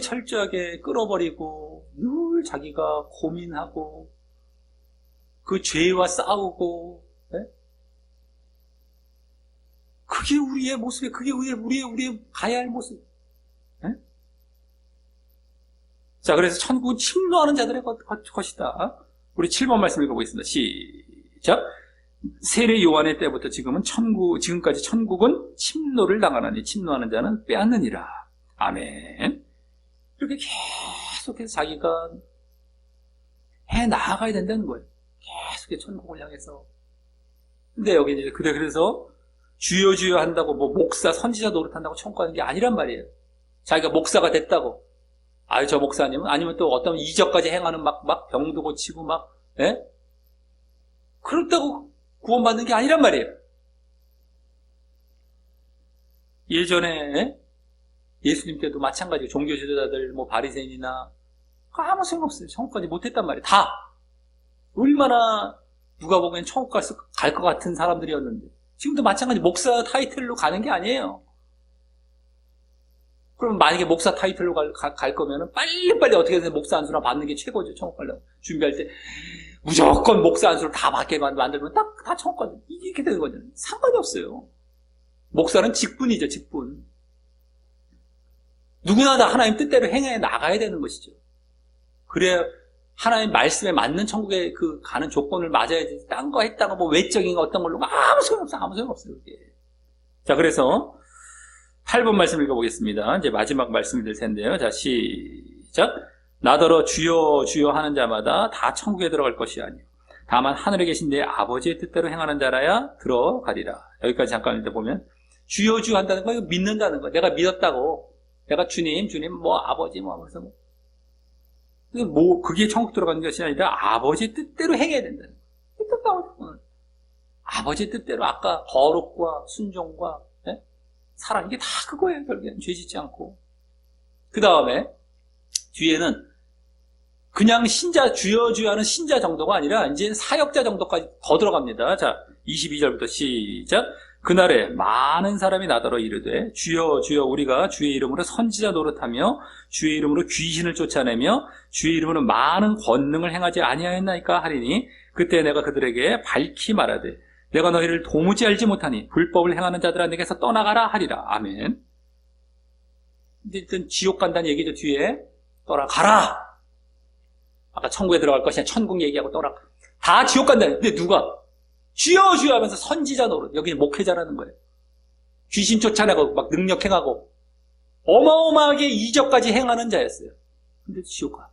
철저하게 끌어버리고 늘 자기가 고민하고 그 죄와 싸우고 그게 우리의 모습이에요. 그게 우리의 가야 할 모습. 자, 그래서 천국은 침노하는 자들의 것이다. 우리 7번 말씀 읽어보겠습니다. 시작. 세례 요한의 때부터 지금까지 천국은 침노를 당하나니 침노하는 자는 빼앗느니라. 아멘. 이렇게 계속해서 자기가 해 나아가야 된다는 거예요. 계속해서 천국을 향해서. 근데 여기 이제 그래서 주여 한다고 뭐 목사 선지자 노릇한다고 천국 가는 게 아니란 말이에요. 자기가 목사가 됐다고. 아유 저 목사님은 아니면 또 어떤 이적까지 행하는 막 병도 고치고 그렇다고 구원받는 게 아니란 말이에요. 예전에 예수님 때도 마찬가지로 종교 지도자들 뭐 바리새인이나 아무 소용없어요. 천국까지 못했단 말이에요. 다 얼마나 누가 보면 천국 갈 것 같은 사람들이었는데 지금도 마찬가지 목사 타이틀로 가는 게 아니에요. 그럼 만약에 목사 타이틀로 갈 거면 빨리빨리 어떻게든 목사 안수나 받는 게 최고죠. 천국 가려고 준비할 때 무조건 목사 안수를 다 받게 만들면 다 천국 가죠. 이렇게 되는 거죠. 상관이 없어요. 목사는 직분이죠. 직분. 누구나 다 하나님 뜻대로 행해 나가야 되는 것이죠. 그래야 하나님 말씀에 맞는 천국에 가는 조건을 맞아야지. 딴 거 했다가 뭐 외적인 거 어떤 걸로 아무 소용없어요. 그게. 자, 그래서 8번 말씀 읽어보겠습니다. 이제 마지막 말씀이 될 텐데요. 자, 시작. 나더러 주여 하는 자마다 다 천국에 들어갈 것이 아니요 다만 하늘에 계신 내 아버지의 뜻대로 행하는 자라야 들어가리라. 여기까지 잠깐 읽다 보면 주여 한다는 거 이거 믿는다는 거. 내가 믿었다고. 내가 주님 뭐 아버지 뭐 하면서 그게 천국 들어가는 것이 아니라 아버지의 뜻대로 행해야 된다는 거예요. 아버지 뜻대로 아까 거룩과 순종과 사랑, 이게 다 그거예요. 결국엔 죄 짓지 않고. 그 다음에 뒤에는 그냥 신자, 주여 주여 하는 신자 정도가 아니라 이제 사역자 정도까지 더 들어갑니다. 자, 22절부터 시작. 그날에 많은 사람이 나더러 이르되 주여 주여 우리가 주의 이름으로 선지자 노릇하며 주의 이름으로 귀신을 쫓아내며 주의 이름으로 많은 권능을 행하지 아니하였나이까 하리니 그때 내가 그들에게 밝히 말하되 내가 너희를 도무지 알지 못하니 불법을 행하는 자들아 내게서 떠나가라 하리라. 아멘. 일단 지옥 간다는 얘기죠. 뒤에 떠나가라. 아까 천국에 들어갈 것이냐 천국 얘기하고 떠나가. 다 지옥 간다. 근데 누가? 주여 주여 하면서 선지자 노릇. 여기는 목회자라는 거예요. 귀신 쫓아내고 막 능력 행하고 어마어마하게 이적까지 행하는 자였어요. 근데 지옥 가.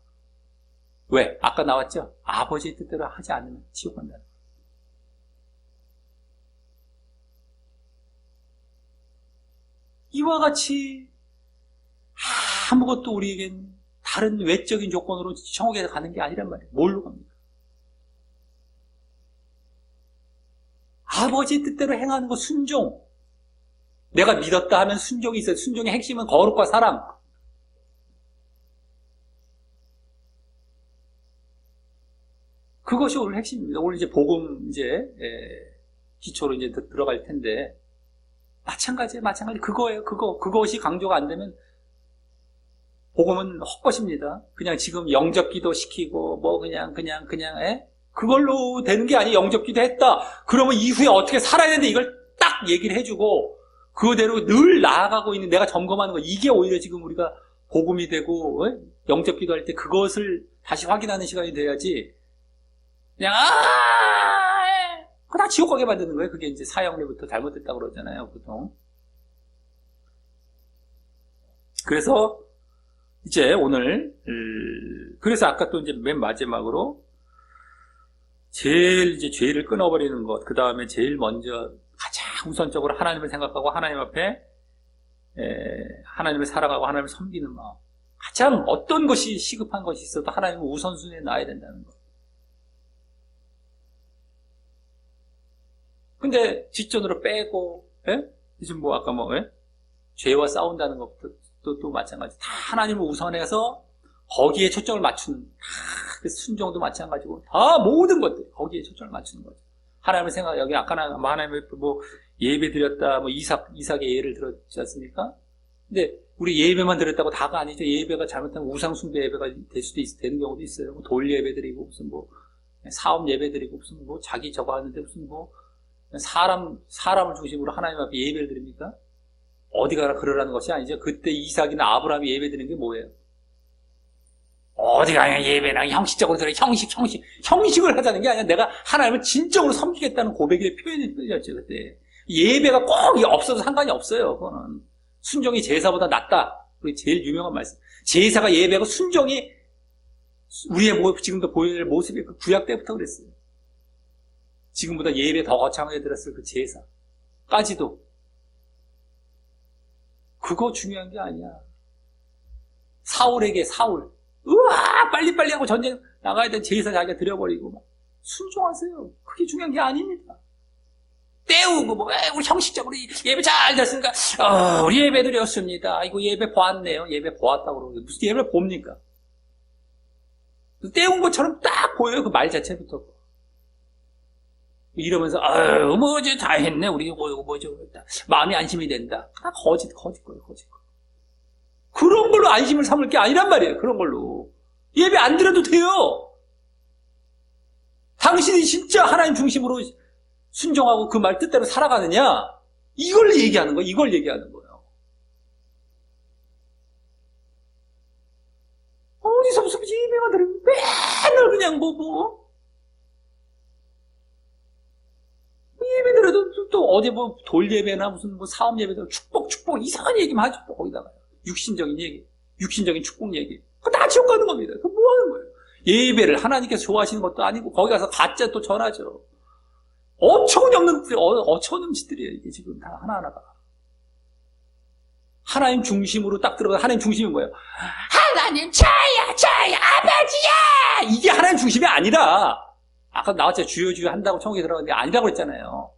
왜? 아까 나왔죠? 아버지의 뜻대로 하지 않으면 지옥 간다는 거예요. 이와 같이 아무것도 우리에겐 다른 외적인 조건으로 천국에 가는 게 아니란 말이에요. 뭘로 갑니까? 아버지 뜻대로 행하는 거 순종. 내가 믿었다 하면 순종이 있어요. 순종의 핵심은 거룩과 사랑. 그것이 오늘 핵심입니다. 오늘 이제 복음 기초로 이제 들어갈 텐데 마찬가지 그거예요. 그것이 강조가 안 되면 복음은 헛것입니다. 그냥 지금 영접기도 시키고 뭐 그냥 그걸로 되는 게 아니에요. 영접기도 했다. 그러면 이후에 어떻게 살아야 되는데 이걸 딱 얘기를 해주고 그대로 늘 나아가고 있는 내가 점검하는 거 이게 오히려 지금 우리가 복음이 되고 영접기도 할 때 그것을 다시 확인하는 시간이 돼야지 그냥 그거 다 지옥 가게 만드는 거예요. 그게 이제 사형례부터 잘못됐다고 그러잖아요. 보통. 그래서 이제 오늘 그래서 아까 또 이제 맨 마지막으로 제일 이제 죄를 끊어버리는 것, 그 다음에 제일 먼저 가장 우선적으로 하나님을 생각하고 하나님 앞에 하나님을 사랑하고 하나님을 섬기는 마음. 가장 어떤 것이 시급한 것이 있어도 하나님을 우선순위에 놔야 된다는 것. 근데 뒷전으로 빼고, 지금 뭐 아까 죄와 싸운다는 것도 또 마찬가지. 다 하나님을 우선해서 거기에 초점을 맞추는, 그 순종도 마찬가지고, 다 모든 것들 거기에 초점을 맞추는 거죠. 하나님을 생각, 여기 아까나 하나님을 예배 드렸다, 이삭의 예를 들었지 않습니까? 근데 우리 예배만 드렸다고 다가 아니죠. 예배가 잘못하면 우상숭배 예배가 될 수도 되는 경우도 있어요. 돌 예배 드리고, 무슨 사업 예배 드리고, 무슨 자기 저거 하는데 무슨 사람을 중심으로 하나님 앞에 예배를 드립니까? 어디 가나 그러라는 것이 아니죠. 그때 이삭이나 아브라함이 예배 드리는 게 뭐예요? 어디 가나 예배랑 형식적으로 들어 형식을 하자는 게 아니라 내가 하나님을 진정으로 섬기겠다는 고백의 표현이었죠. 그때 예배가 꼭 없어도 상관이 없어요. 그거는 순종이 제사보다 낫다. 그게 제일 유명한 말씀. 제사가 예배고 순종이 우리의 지금도 보여야 될 모습이 그 구약 때부터 그랬어요. 지금보다 예배 더 거창하게 드렸을 그 제사까지도 그거 중요한 게 아니야. 사울에게 우와 빨리빨리 하고 전쟁 나가야 되는 제사 자기가 드려버리고 막 순종하세요. 그게 중요한 게 아닙니다. 때우고 우리 형식적으로 예배 잘 됐으니까 우리 예배 드렸습니다. 아이고 예배 보았네요. 예배 보았다고 그러고 무슨 예배를 봅니까? 때운 것처럼 딱 보여요. 그 말 자체부터. 이러면서 다 했네. 우리 마음이 안심이 된다. 다 거짓 거예요. 그런 걸로 안심을 삼을 게 아니란 말이에요. 그런 걸로 예배 안 드려도 돼요. 당신이 진짜 하나님 중심으로 순종하고 그 말 뜻대로 살아가느냐? 이걸 얘기하는 거예요. 어디서 무슨 예배만 드리면 맨날 그냥 예배 드려도 또 어디 돌 예배나 무슨 사업 예배도 축복 이상한 얘기만 하죠. 거기다가 육신적인 얘기, 육신적인 축복 얘기. 그거 다 지옥 가는 겁니다. 그거 뭐 하는 거예요? 예배를 하나님께서 좋아하시는 것도 아니고 거기 가서 가짜 또 전하죠. 어처구니 짓들이에요. 이게 지금 다 하나하나가. 하나님 중심으로 딱 들어가. 하나님 중심은 뭐예요? 하나님 저야 아버지야. 이게 하나님 중심이 아니라 아까 나왔죠. 주여 한다고 천국에 들어가는데 아니라고 그랬잖아요.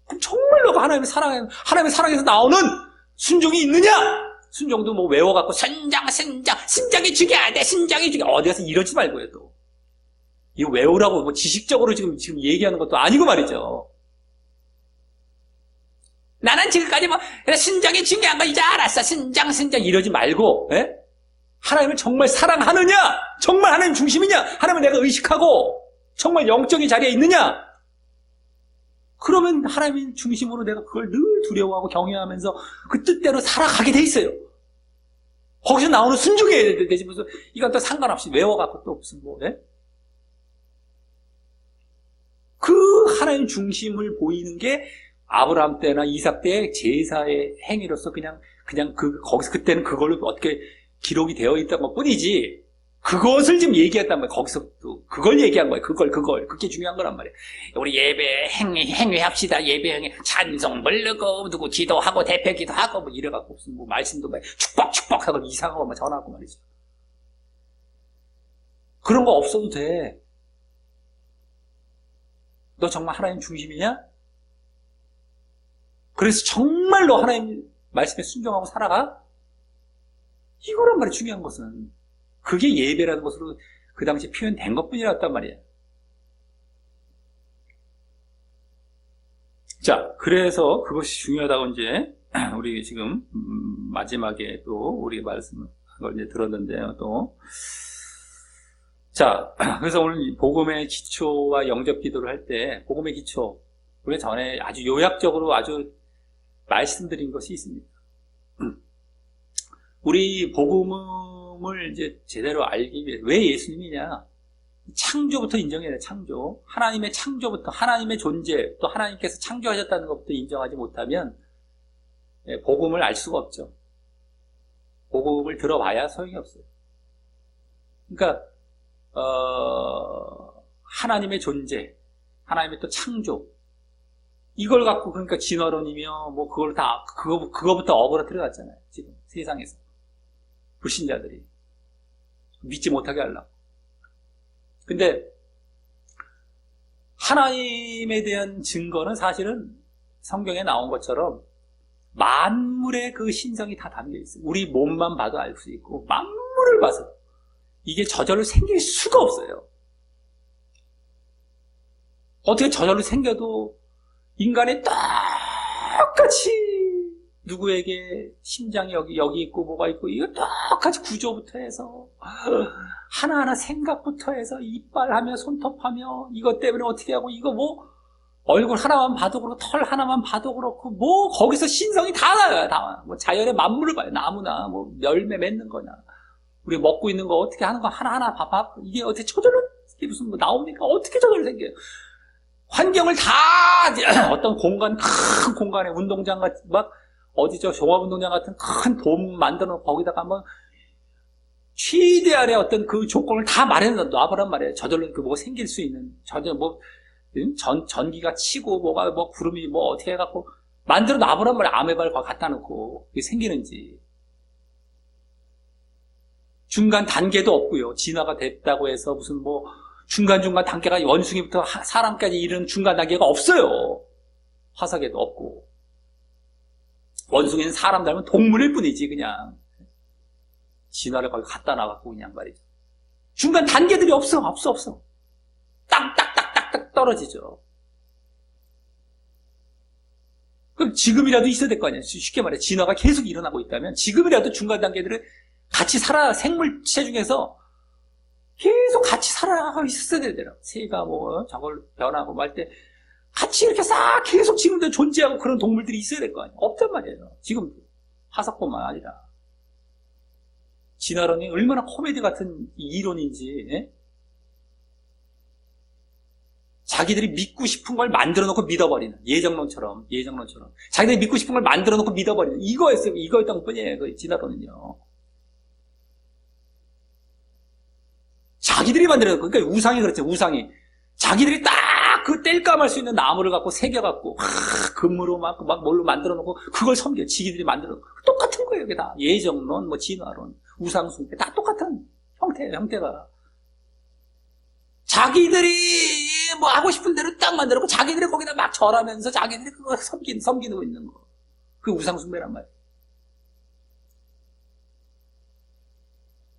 그럼 정말로 하나님의 사랑에서 나오는 순종이 있느냐? 순종도 뭐 외워갖고 신장이 죽여야 돼, 신장이 죽여. 어디 가서 이러지 말고요, 또. 이거 외우라고 뭐 지식적으로 지금 얘기하는 것도 아니고 말이죠. 나는 지금까지 뭐 신장이 중요한 거 이제 알았어. 신장 이러지 말고, 예? 하나님을 정말 사랑하느냐? 정말 하나님 중심이냐? 하나님을 내가 의식하고 정말 영적인 자리에 있느냐? 그러면 하나님 중심으로 내가 그걸 늘 두려워하고 경외하면서 그 뜻대로 살아가게 돼 있어요. 거기서 나오는 순종이 되지 무슨 이건 또 상관없이 외워갖고 또 무슨 뭐, 예? 그 하나님 중심을 보이는 게 아브라함 때나 이삭 때의 제사의 행위로서 그냥 거기서 그때는 그걸로 어떻게 기록이 되어 있던 것 뿐이지, 그것을 지금 얘기했단 말이에요. 거기서 또 그걸 얘기한 거예요. 그게 중요한 거란 말이에요. 우리 예배 행위합시다. 예배 행위 찬송 부르고 누구 기도하고 대표 기도하고 뭐 이래갖고 무슨 뭐 말씀도 막 축복하고 이상하고 막 전하고 말이죠. 그런 거 없어도 돼. 너 정말 하나님 중심이냐? 그래서 정말로 하나님 말씀에 순종하고 살아가? 이거란 말이에요. 중요한 것은. 그게 예배라는 것으로 그 당시 표현된 것뿐이었단 말이에요. 자, 그래서 그것이 중요하다고 이제 우리 지금 마지막에 또 우리 말씀을 이제 들었는데요. 또 자, 그래서 오늘 복음의 기초와 영접 기도를 할 때 복음의 기초, 우리 전에 아주 요약적으로 아주 말씀드린 것이 있습니다. 우리 복음을 이제 제대로 알기 위해 왜 예수님이냐? 창조부터 인정해야 돼. 창조. 하나님의 창조부터, 하나님의 존재, 또 하나님께서 창조하셨다는 것부터 인정하지 못하면 복음을 알 수가 없죠. 복음을 들어봐야 소용이 없어요. 그러니까 하나님의 존재, 하나님의 또 창조, 이걸 갖고 그러니까 진화론이며 뭐 그걸 다 그거부터 어그러뜨려 놨잖아요. 지금 세상에서 불신자들이 믿지 못하게 하려고. 근데 하나님에 대한 증거는 사실은 성경에 나온 것처럼 만물의 그 신성이 다 담겨 있어요. 우리 몸만 봐도 알 수 있고 만물을 봐서 이게 저절로 생길 수가 없어요. 어떻게 저절로 생겨도 인간이 똑같이 누구에게 심장이 여기 있고 뭐가 있고 이거 똑같이 구조부터 해서 하나하나 생각부터 해서 이빨하며 손톱하며 이것 때문에 어떻게 하고 이거 뭐 얼굴 하나만 봐도 그렇고 털 하나만 봐도 그렇고 뭐 거기서 신성이 다 나와요. 다. 뭐 자연의 만물을 봐요. 나무나 뭐 열매 맺는 거나 우리 먹고 있는 거 어떻게 하는 거 하나하나 봐봐. 이게 어떻게 저절로 이게 무슨 뭐 나옵니까? 어떻게 저절로 생겨요? 환경을 다 어떤 공간, 큰 공간에 운동장 같은 막 어디죠? 종합운동장 같은 큰 돔 만들어 놓고 거기다가 한번 최대한의 어떤 그 조건을 다 마련해 놔보란 말이에요. 저절로 그 뭐 생길 수 있는 저절 뭐 전기가 치고 뭐가 뭐 구름이 뭐 어떻게 해갖고 만들어 놔보란 말이에요. 아메바를 갖다 놓고 그게 생기는지. 중간 단계도 없고요. 진화가 됐다고 해서 무슨 뭐 중간중간 단계가 원숭이부터 사람까지 이르는 중간 단계가 없어요. 화석에도 없고. 원숭이는 사람 닮은 동물일 뿐이지 그냥. 진화를 거기 갖다 놔갖고 그냥 말이죠. 중간 단계들이 없어. 딱딱딱딱딱 떨어지죠. 그럼 지금이라도 있어야 될 거 아니에요. 쉽게 말해 진화가 계속 일어나고 있다면 지금이라도 중간 단계들을 같이 생물체 중에서 계속 같이 살아가고 있었어야 되더라고. 새가 뭐 저걸 변하고 말 때 같이 이렇게 싹 계속 지금도 존재하고 그런 동물들이 있어야 될 거 아니에요. 없단 말이에요. 지금 화석뿐만 아니라. 진화론이 얼마나 코미디 같은 이론인지. 예? 자기들이 믿고 싶은 걸 만들어 놓고 믿어버리는 예정론처럼 자기들이 믿고 싶은 걸 만들어 놓고 믿어버리는 이거였던 뿐이에요. 그 진화론은요. 자기들이 만들어요. 그러니까 우상이 그렇죠. 우상이 자기들이 딱 그 뗄감할 수 있는 나무를 갖고 새겨갖고 금으로 막 뭘로 만들어 놓고 그걸 섬겨. 지기들이 만들어 놓고 똑같은 거예요. 이게 다 예정론, 뭐 진화론, 우상숭배 다 똑같은 형태예요. 형태가 자기들이 뭐 하고 싶은 대로 딱 만들었고 자기들이 거기다 막 절하면서 자기들이 그거 섬기고 있는 거. 그게 우상숭배란 말이에요.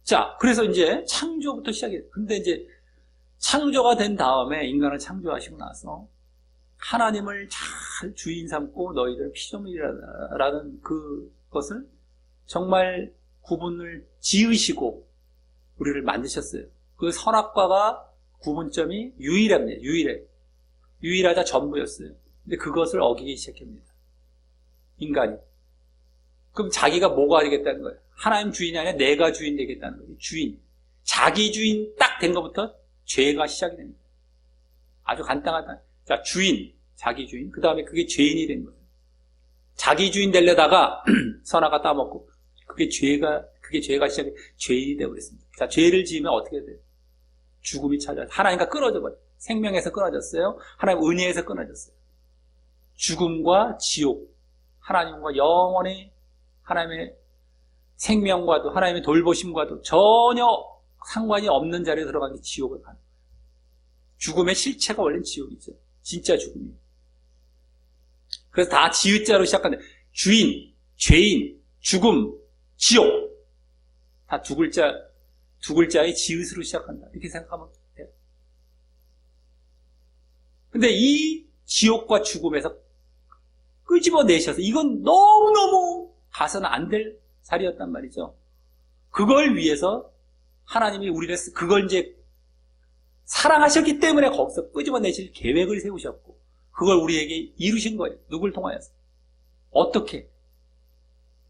자, 그래서 이제 창조부터 시작해요. 근데 이제 창조가 된 다음에 인간을 창조하시고 나서 하나님을 잘 주인 삼고 너희들 피조물이라는 그것을 정말 구분을 지으시고 우리를 만드셨어요. 그 선악과가 구분점이 유일합니다. 유일하자 전부였어요. 근데 그것을 어기기 시작합니다. 인간이. 그럼 자기가 뭐가 되겠다는 거예요? 하나님 주인이 아니라 내가 주인 되겠다는 거예요. 주인. 자기 주인 딱 된 것부터 죄가 시작이 됩니다. 아주 간단하다. 자, 주인, 자기 주인. 그 다음에 그게 죄인이 된 거예요. 자기 주인 되려다가 선악과 따먹고 그게 죄가 시작해 죄인이 되어버렸습니다. 자, 죄를 지으면 어떻게 돼요? 죽음이 찾아요. 하나님과 끊어져 버려요. 생명에서 끊어졌어요. 하나님 은혜에서 끊어졌어요. 죽음과 지옥, 하나님과 영원히 하나님의 생명과도 하나님의 돌보심과도 전혀 상관이 없는 자리에 들어간 게 지옥을 가는 거예요. 죽음의 실체가 원래는 지옥이죠. 진짜 죽음이에요. 그래서 다 지읒자로 시작하는 주인, 죄인, 죽음, 지옥 다 두 글자의 지읒으로 시작한다. 이렇게 생각하면 돼요. 근데 이 지옥과 죽음에서 끄집어내셔서 이건 너무너무 가서는 안 될 자리였단 말이죠. 그걸 위해서 하나님이 우리를 그걸 이제 사랑하셨기 때문에 거기서 끄집어내실 계획을 세우셨고 그걸 우리에게 이루신 거예요. 누굴 통하여서? 어떻게?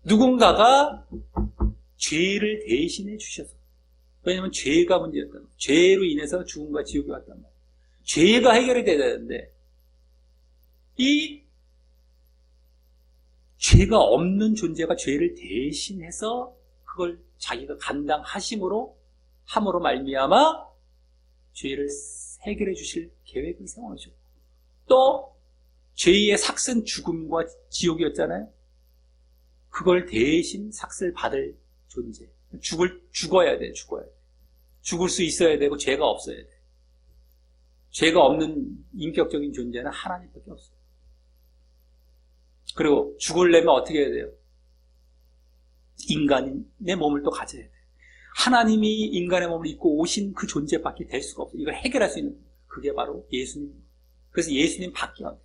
누군가가 죄를 대신해 주셔서. 왜냐하면 죄가 문제였단 말이에요. 죄로 인해서 죽음과 지옥이 왔단 말이에요. 죄가 해결이 돼야 되는데 이 죄가 없는 존재가 죄를 대신해서 그걸 자기가 감당하심으로 함으로 말미암아 죄를 해결해 주실 계획을 세워놓으셨고 또 죄의 삭은 죽음과 지옥이었잖아요. 그걸 대신 삭을 받을 존재. 죽어야 돼. 죽을 수 있어야 되고 죄가 없어야 돼. 죄가 없는 인격적인 존재는 하나님밖에 없어요. 그리고 죽으려면 어떻게 해야 돼요? 인간의 몸을 또 가져야 돼요. 하나님이 인간의 몸을 입고 오신 그 존재밖에 될 수가 없어요. 이걸 해결할 수 있는 그게 바로 예수님. 그래서 예수님 밖에 안 돼요.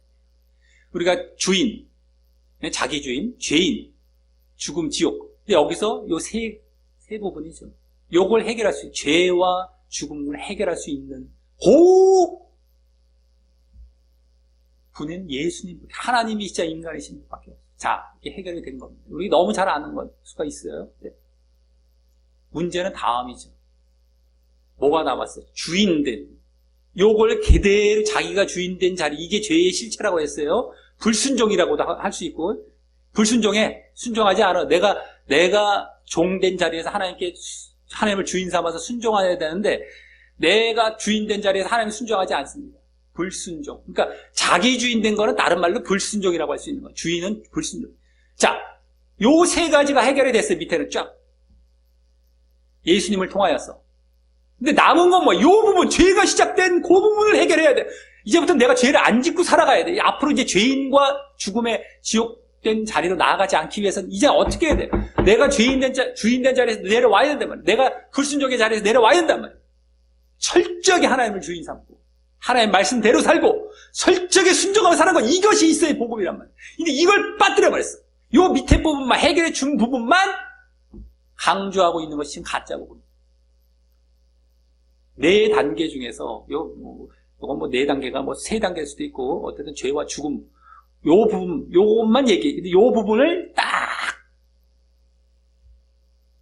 우리가 주인, 자기 주인, 죄인, 죽음, 지옥. 근데 여기서 요 세 부분이죠. 요걸 해결할 수 있는, 죄와 죽음을 해결할 수 있는 그 분은 예수님, 하나님이 진짜 인간이신 분밖에 없어요. 자, 이게 해결이 된 겁니다. 우리 너무 잘 아는 수가 있어요. 네. 문제는 다음이죠. 뭐가 남았어요? 주인된. 요걸 그대로 자기가 주인된 자리, 이게 죄의 실체라고 했어요. 불순종이라고도 할 수 있고, 순종하지 않아. 내가 종된 자리에서 하나님을 주인 삼아서 순종해야 되는데, 내가 주인된 자리에서 하나님을 순종하지 않습니다. 불순종. 그러니까 자기 주인된 거는 다른 말로 불순종이라고 할 수 있는 거예요. 주인은 불순종. 자, 요 세 가지가 해결이 됐어요. 밑에는 쫙. 예수님을 통하여서. 근데 남은 건 요 부분, 죄가 시작된 그 부분을 해결해야 돼. 이제부터 내가 죄를 안 짓고 살아가야 돼. 앞으로 이제 죄인과 죽음의 지옥된 자리로 나아가지 않기 위해서는 이제 어떻게 해야 돼? 내가 주인된 자리에서 내려와야 된단 말이야. 내가 불순종의 자리에서 내려와야 된단 말이야. 철저하게 하나님을 주인 삼고, 하나님의 말씀대로 살고, 철저하게 순종하고 사는 건 이것이 있어야 복음이란 말이야. 근데 이걸 빠뜨려버렸어. 요 밑에 부분만, 해결해 준 부분만 강조하고 있는 것이 지금 가짜 복음이야. 네 단계 중에서, 요건 뭐 네 단계가 뭐 세 단계일 수도 있고, 어쨌든 죄와 죽음, 요 부분, 요것만 얘기해. 요 부분을 딱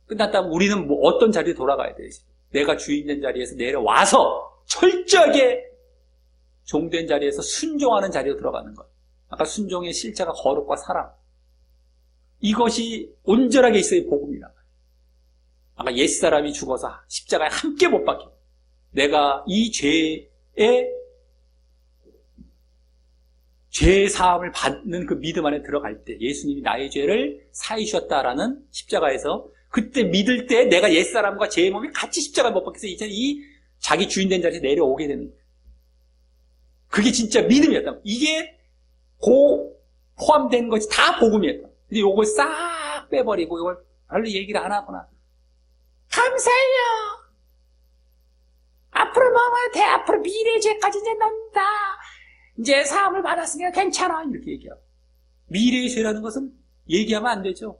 끝났다면 우리는 뭐 어떤 자리에 돌아가야 되지? 내가 주인된 자리에서 내려와서 철저하게 종된 자리에서 순종하는 자리로 들어가는 것. 아까 순종의 실체가 거룩과 사랑. 이것이 온전하게 있어야 복음이란 말이에요. 아까 옛사람이 죽어서 십자가에 함께 못 박혀. 내가 이 죄의 죄 사함을 받는 그 믿음 안에 들어갈 때 예수님이 나의 죄를 사해 주셨다라는 십자가에서 그때 믿을 때 내가 옛사람과 죄의 몸이 같이 십자가에 못 박혀서 이제 이 자기 주인된 자리에 내려오게 되는 거예요. 그게 진짜 믿음이었다. 이게 포함된 것이 다 복음이었다. 근데 요걸 싹 빼버리고 이걸 별로 얘기를 안 하거나 감사해요. 앞으로 뭐면 돼. 앞으로 미래의 죄까지 이제 넣는다. 이제 사함을 받았으니까 괜찮아. 이렇게 얘기하고. 미래의 죄라는 것은 얘기하면 안 되죠.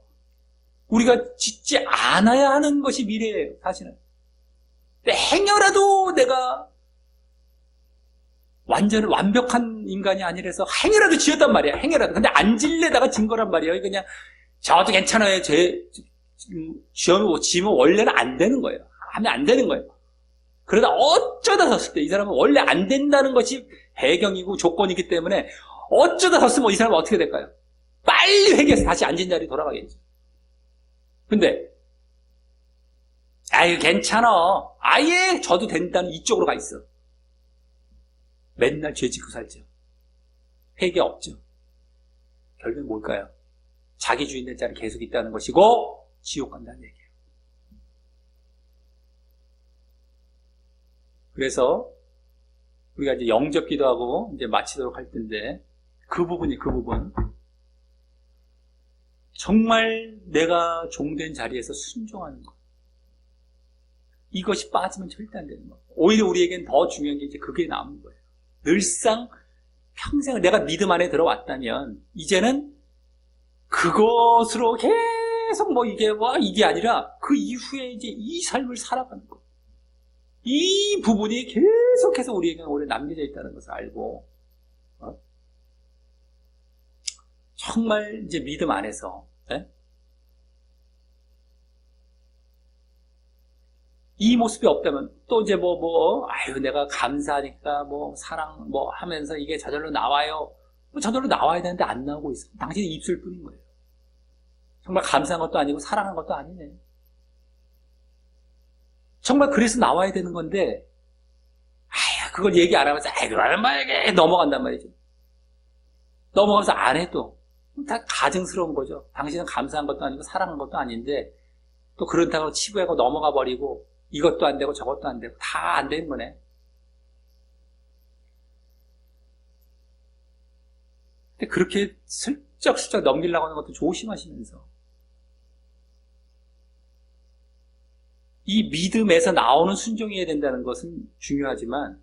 우리가 짓지 않아야 하는 것이 미래예요. 사실은. 행여라도 내가 완벽한 인간이 아니라서 행여라도 지었단 말이야. 행여라도. 근데 안 질래다가 진 거란 말이에요. 그냥 저도 괜찮아요. 지으면 원래는 안 되는 거예요. 하면 안 되는 거예요. 그러다 어쩌다 섰을 때 이 사람은 원래 안 된다는 것이 배경이고 조건이기 때문에 어쩌다 섰으면 이 사람은 어떻게 될까요? 빨리 회개해서 다시 앉은 자리에 돌아가겠죠. 근데 아유 괜찮아. 아예 저도 된다는 이쪽으로 가 있어. 맨날 죄 짓고 살죠. 회개 없죠. 결국은 뭘까요? 자기 주인 된 자리에 계속 있다는 것이고 지옥 간다는 얘기예요. 그래서 우리가 이제 영접 기도하고 이제 마치도록 할 텐데 그 부분 정말 내가 종된 자리에서 순종하는 것. 이것이 빠지면 절대 안 되는 거예요. 오히려 우리에겐 더 중요한 게 이제 그게 남은 거예요. 늘상 평생 내가 믿음 안에 들어왔다면 이제는 그것으로 계속 이게 아니라 그 이후에 이제 이 삶을 살아가는 거. 이 부분이 계속해서 우리에게 오래 남겨져 있다는 것을 알고 정말 이제 믿음 안에서 이 모습이 없다면 또 이제 아유 내가 감사하니까 사랑 하면서 이게 저절로 나와요. 저절로 나와야 되는데 안 나오고 있어. 당신의 입술 뿐인 거예요. 정말 감사한 것도 아니고 사랑한 것도 아니네. 정말 그래서 나와야 되는 건데 아유 그걸 얘기 안 하면서 그러는 말이게 넘어간단 말이죠. 넘어가면서 안 해도 다 가증스러운 거죠. 당신은 감사한 것도 아니고 사랑한 것도 아닌데 또 그렇다고 치부하고 넘어가 버리고 이것도 안 되고 저것도 안 되고 다 안 되는 거네. 근데 그렇게 슬쩍슬쩍 넘기려고 하는 것도 조심하시면서 이 믿음에서 나오는 순종이어야 된다는 것은 중요하지만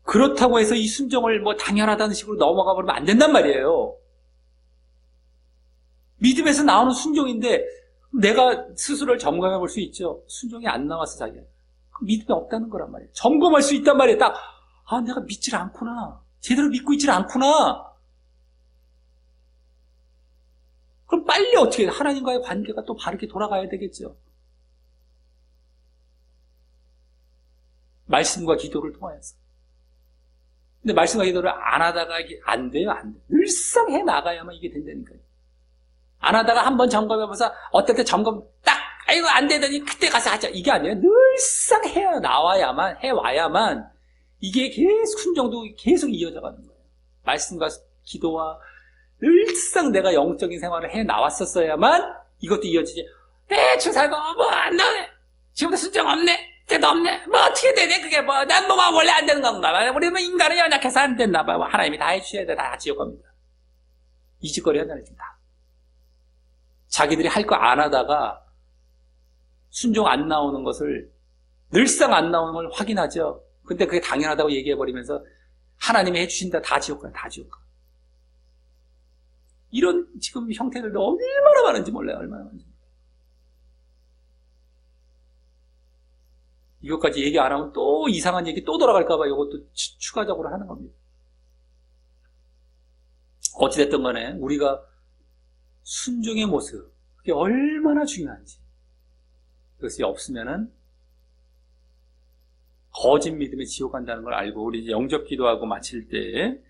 그렇다고 해서 이 순종을 당연하다는 식으로 넘어가 버리면 안 된단 말이에요. 믿음에서 나오는 순종인데 내가 스스로를 점검해 볼 수 있죠. 순종이 안 나와서 자기가 믿음이 없다는 거란 말이에요. 점검할 수 있단 말이에요. 내가 믿질 않구나. 제대로 믿고 있질 않구나. 그럼 빨리 어떻게 하나님과의 관계가 또 바르게 돌아가야 되겠죠. 말씀과 기도를 통하여서. 근데 말씀과 기도를 안 하다가 이게 안 돼요. 늘상 해 나가야만 이게 된다니까요. 안 하다가 한번 점검해보면서 어떨 때 점검 아이고 안 되더니 그때 가서 하자. 이게 아니라 늘상 해와야만 이게 계속 순종도 계속 이어져가는 거예요. 말씀과 기도와 늘상 내가 영적인 생활을 해 나왔었어야만 이것도 이어지지. 대충 살고 안 나오네. 지금도 순종 없네. 때도 없네. 어떻게 되네 그게 난 원래 안 되는 건가 봐. 우리 인간은 연약해서 안 됐나 봐. 하나님이 다 해주셔야 돼. 다 지옥 겁니다. 이 짓거리 한다는 지금 다. 자기들이 할 거 안 하다가 순종 안 나오는 것을 늘상 안 나오는 걸 확인하죠. 근데 그게 당연하다고 얘기해버리면서 하나님이 해주신다. 다 지옥 가요. 다 지옥 가. 이런 지금 형태들도 얼마나 많은지 몰라요. 얼마나 많은지. 이것까지 얘기 안 하면 또 이상한 얘기 또 돌아갈까봐 이것도 추가적으로 하는 겁니다. 어찌됐든 간에 우리가 순종의 모습, 그게 얼마나 중요한지. 그것이 없으면은 거짓 믿음에 지옥 간다는 걸 알고 우리 이제 영접 기도하고 마칠 때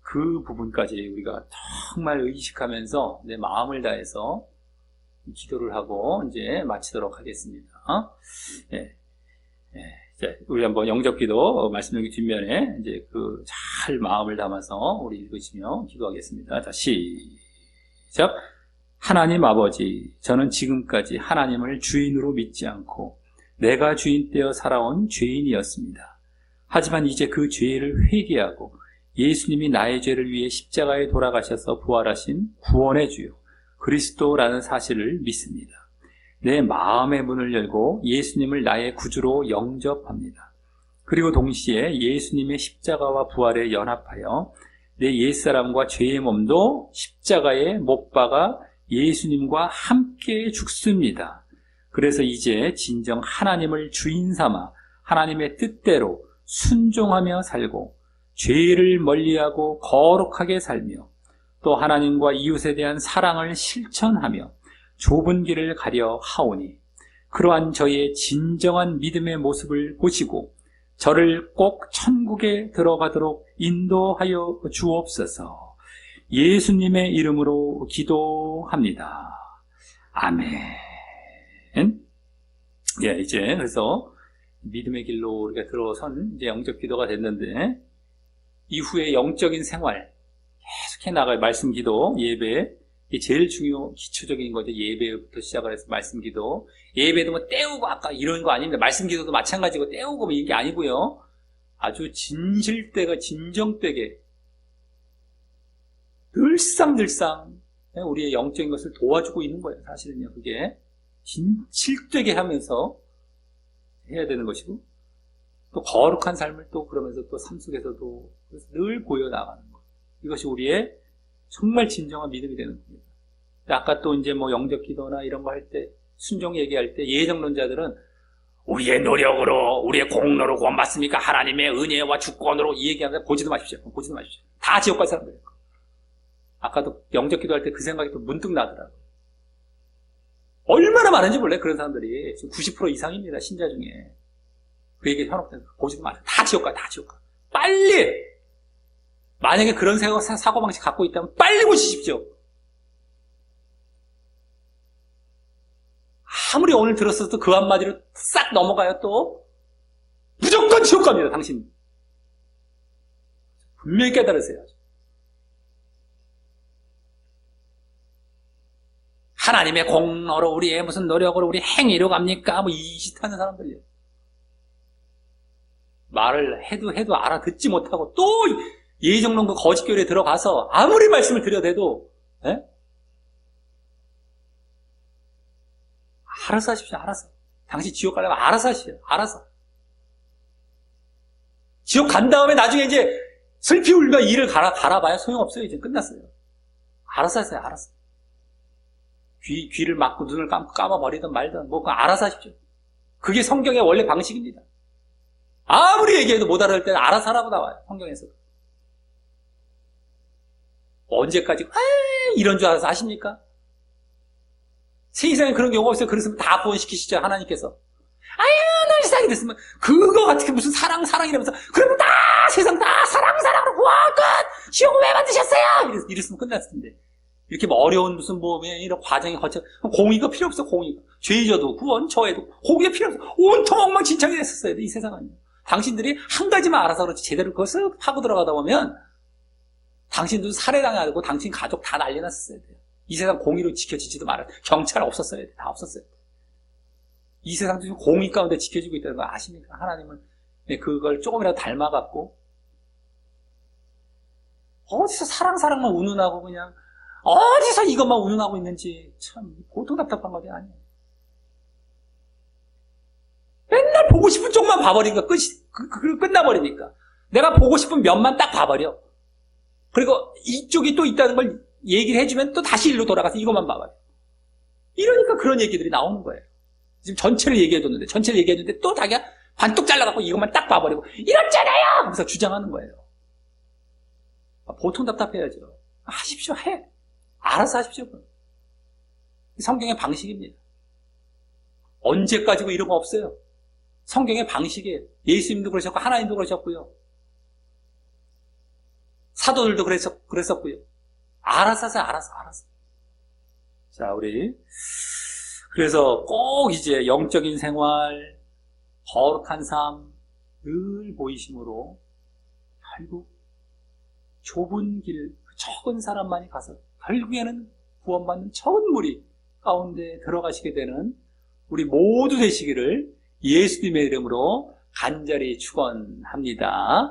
그 부분까지 우리가 정말 의식하면서 내 마음을 다해서 기도를 하고 이제 마치도록 하겠습니다. 자, 우리 한번 영접 기도 말씀 여기 뒷면에 이제 잘 마음을 담아서 우리 읽으시며 기도하겠습니다. 자, 시작. 하나님 아버지, 저는 지금까지 하나님을 주인으로 믿지 않고 내가 주인 되어 살아온 죄인이었습니다. 하지만 이제 그 죄를 회개하고 예수님이 나의 죄를 위해 십자가에 돌아가셔서 부활하신 구원의 주요 그리스도라는 사실을 믿습니다. 내 마음의 문을 열고 예수님을 나의 구주로 영접합니다. 그리고 동시에 예수님의 십자가와 부활에 연합하여 내 옛사람과 죄의 몸도 십자가에 못 박아 예수님과 함께 죽습니다. 그래서 이제 진정 하나님을 주인 삼아 하나님의 뜻대로 순종하며 살고 죄를 멀리하고 거룩하게 살며 또 하나님과 이웃에 대한 사랑을 실천하며 좁은 길을 가려 하오니 그러한 저의 진정한 믿음의 모습을 보시고 저를 꼭 천국에 들어가도록 인도하여 주옵소서. 예수님의 이름으로 기도합니다. 아멘. 예, 이제 그래서 믿음의 길로 우리가 들어선 이제 영적 기도가 됐는데 이후에 영적인 생활 계속해 나가요. 말씀 기도, 예배. 이게 제일 기초적인 거죠. 예배부터 시작을 해서 말씀 기도. 예배도 뭐 때우고 아까 이런 거 아닙니다. 말씀 기도도 마찬가지고 때우고 뭐 이게 아니고요. 아주 진실되게, 진정되게 늘상 우리의 영적인 것을 도와주고 있는 거예요. 사실은요. 그게 진실되게 하면서 해야 되는 것이고 또 거룩한 삶을 또 그러면서 또 삶 속에서도 늘 보여나가는 것. 이것이 우리의 정말 진정한 믿음이 되는 겁니다. 아까 또 이제 뭐 영적 기도나 이런 거 할 때, 순종 얘기할 때 예정론자들은 우리의 노력으로, 우리의 공로로 구원받습니까? 하나님의 은혜와 주권으로 이 얘기하는데 보지도 마십시오. 다 지옥 갈 사람들이에요. 아까도 영적 기도할 때 그 생각이 또 문득 나더라고요. 얼마나 많은지 몰라요, 그런 사람들이. 지금 90% 이상입니다, 신자 중에. 그 얘기 현혹된 보지도 마세요. 다 지옥 가. 빨리! 만약에 그런 사고방식 갖고 있다면 빨리 고치십시오. 아무리 오늘 들었어도 그 한마디로 싹 넘어가요. 또 무조건 지옥 갑니다. 당신 분명히 깨달으세요. 하나님의 공로로 우리의 무슨 노력으로 우리 행위로 갑니까? 뭐 이 짓하는 사람들이에요. 말을 해도 알아듣지 못하고 또 예정론 그 거짓교회에 들어가서 아무리 말씀을 드려대도 알아서 하십시오. 알아서. 당신 지옥 가려면 알아서 하시오. 알아서. 지옥 간 다음에 나중에 이제 슬피 울며 이를 갈아봐야 소용없어요. 이제 끝났어요. 알아서 하세요. 알아서. 귀를 막고 눈을 감고 감아버리든 말든 뭐 그냥 알아서 하십시오. 그게 성경의 원래 방식입니다. 아무리 얘기해도 못 알아들 때는 알아서 하라고 나와요. 성경에서. 언제까지 이런 줄 알아서 하십니까? 세상에 그런 경우가 없어요. 그랬으면 다 구원시키시죠. 하나님께서. 널 세상에 됐으면 그거 같은 게 무슨 사랑이라면서 그러면 다 세상 다 사랑으로 구원 끝! 지옥을 왜 만드셨어요? 이랬으면 끝났을 텐데. 이렇게 뭐 어려운 무슨 뭐 이런 과정이 거쳐 공의가 필요 없어. 공의가. 죄져도 구원 저해도 공의가 필요 없어. 온통 엉망진창이 됐었어요. 이 세상은요. 당신들이 한 가지만 알아서 그렇지 제대로 그것을 파고 들어가다 보면 당신도 살해당하고 당신 가족 다 난리 났었어야 돼요. 이 세상 공의로 지켜지지도 말아요. 경찰 없었어야 돼. 다 없었어요. 이 세상도 지금 공의 가운데 지켜지고 있다는 거 아십니까? 하나님은 그걸 조금이라도 닮아갖고 어디서 사랑만 운운하고 그냥 어디서 이것만 운운하고 있는지 참 보통 답답한 것이 아니에요. 맨날 보고 싶은 쪽만 봐버리니까 끝나버리니까 내가 보고 싶은 면만 딱 봐버려. 그리고 이쪽이 또 있다는 걸 얘기를 해주면 또 다시 일로 돌아가서 이것만 봐봐요. 이러니까 그런 얘기들이 나오는 거예요. 지금 전체를 얘기해줬는데 또 자기가 반뚝 잘라갖고 이것만 딱 봐버리고 이렇잖아요! 하면서 주장하는 거예요. 보통 답답해야죠. 하십시오. 알아서 하십시오. 성경의 방식입니다. 언제까지고 이런 거 없어요. 성경의 방식이에요. 예수님도 그러셨고 하나님도 그러셨고요. 사도들도 그랬었고요. 알아서 하세요. 알아서. 자, 우리 그래서 꼭 이제 영적인 생활, 거룩한 삶 늘 보이심으로 결국 좁은 길, 적은 사람만이 가서 결국에는 구원받는 적은 무리 가운데 들어가시게 되는 우리 모두 되시기를 예수님의 이름으로 간절히 축원합니다.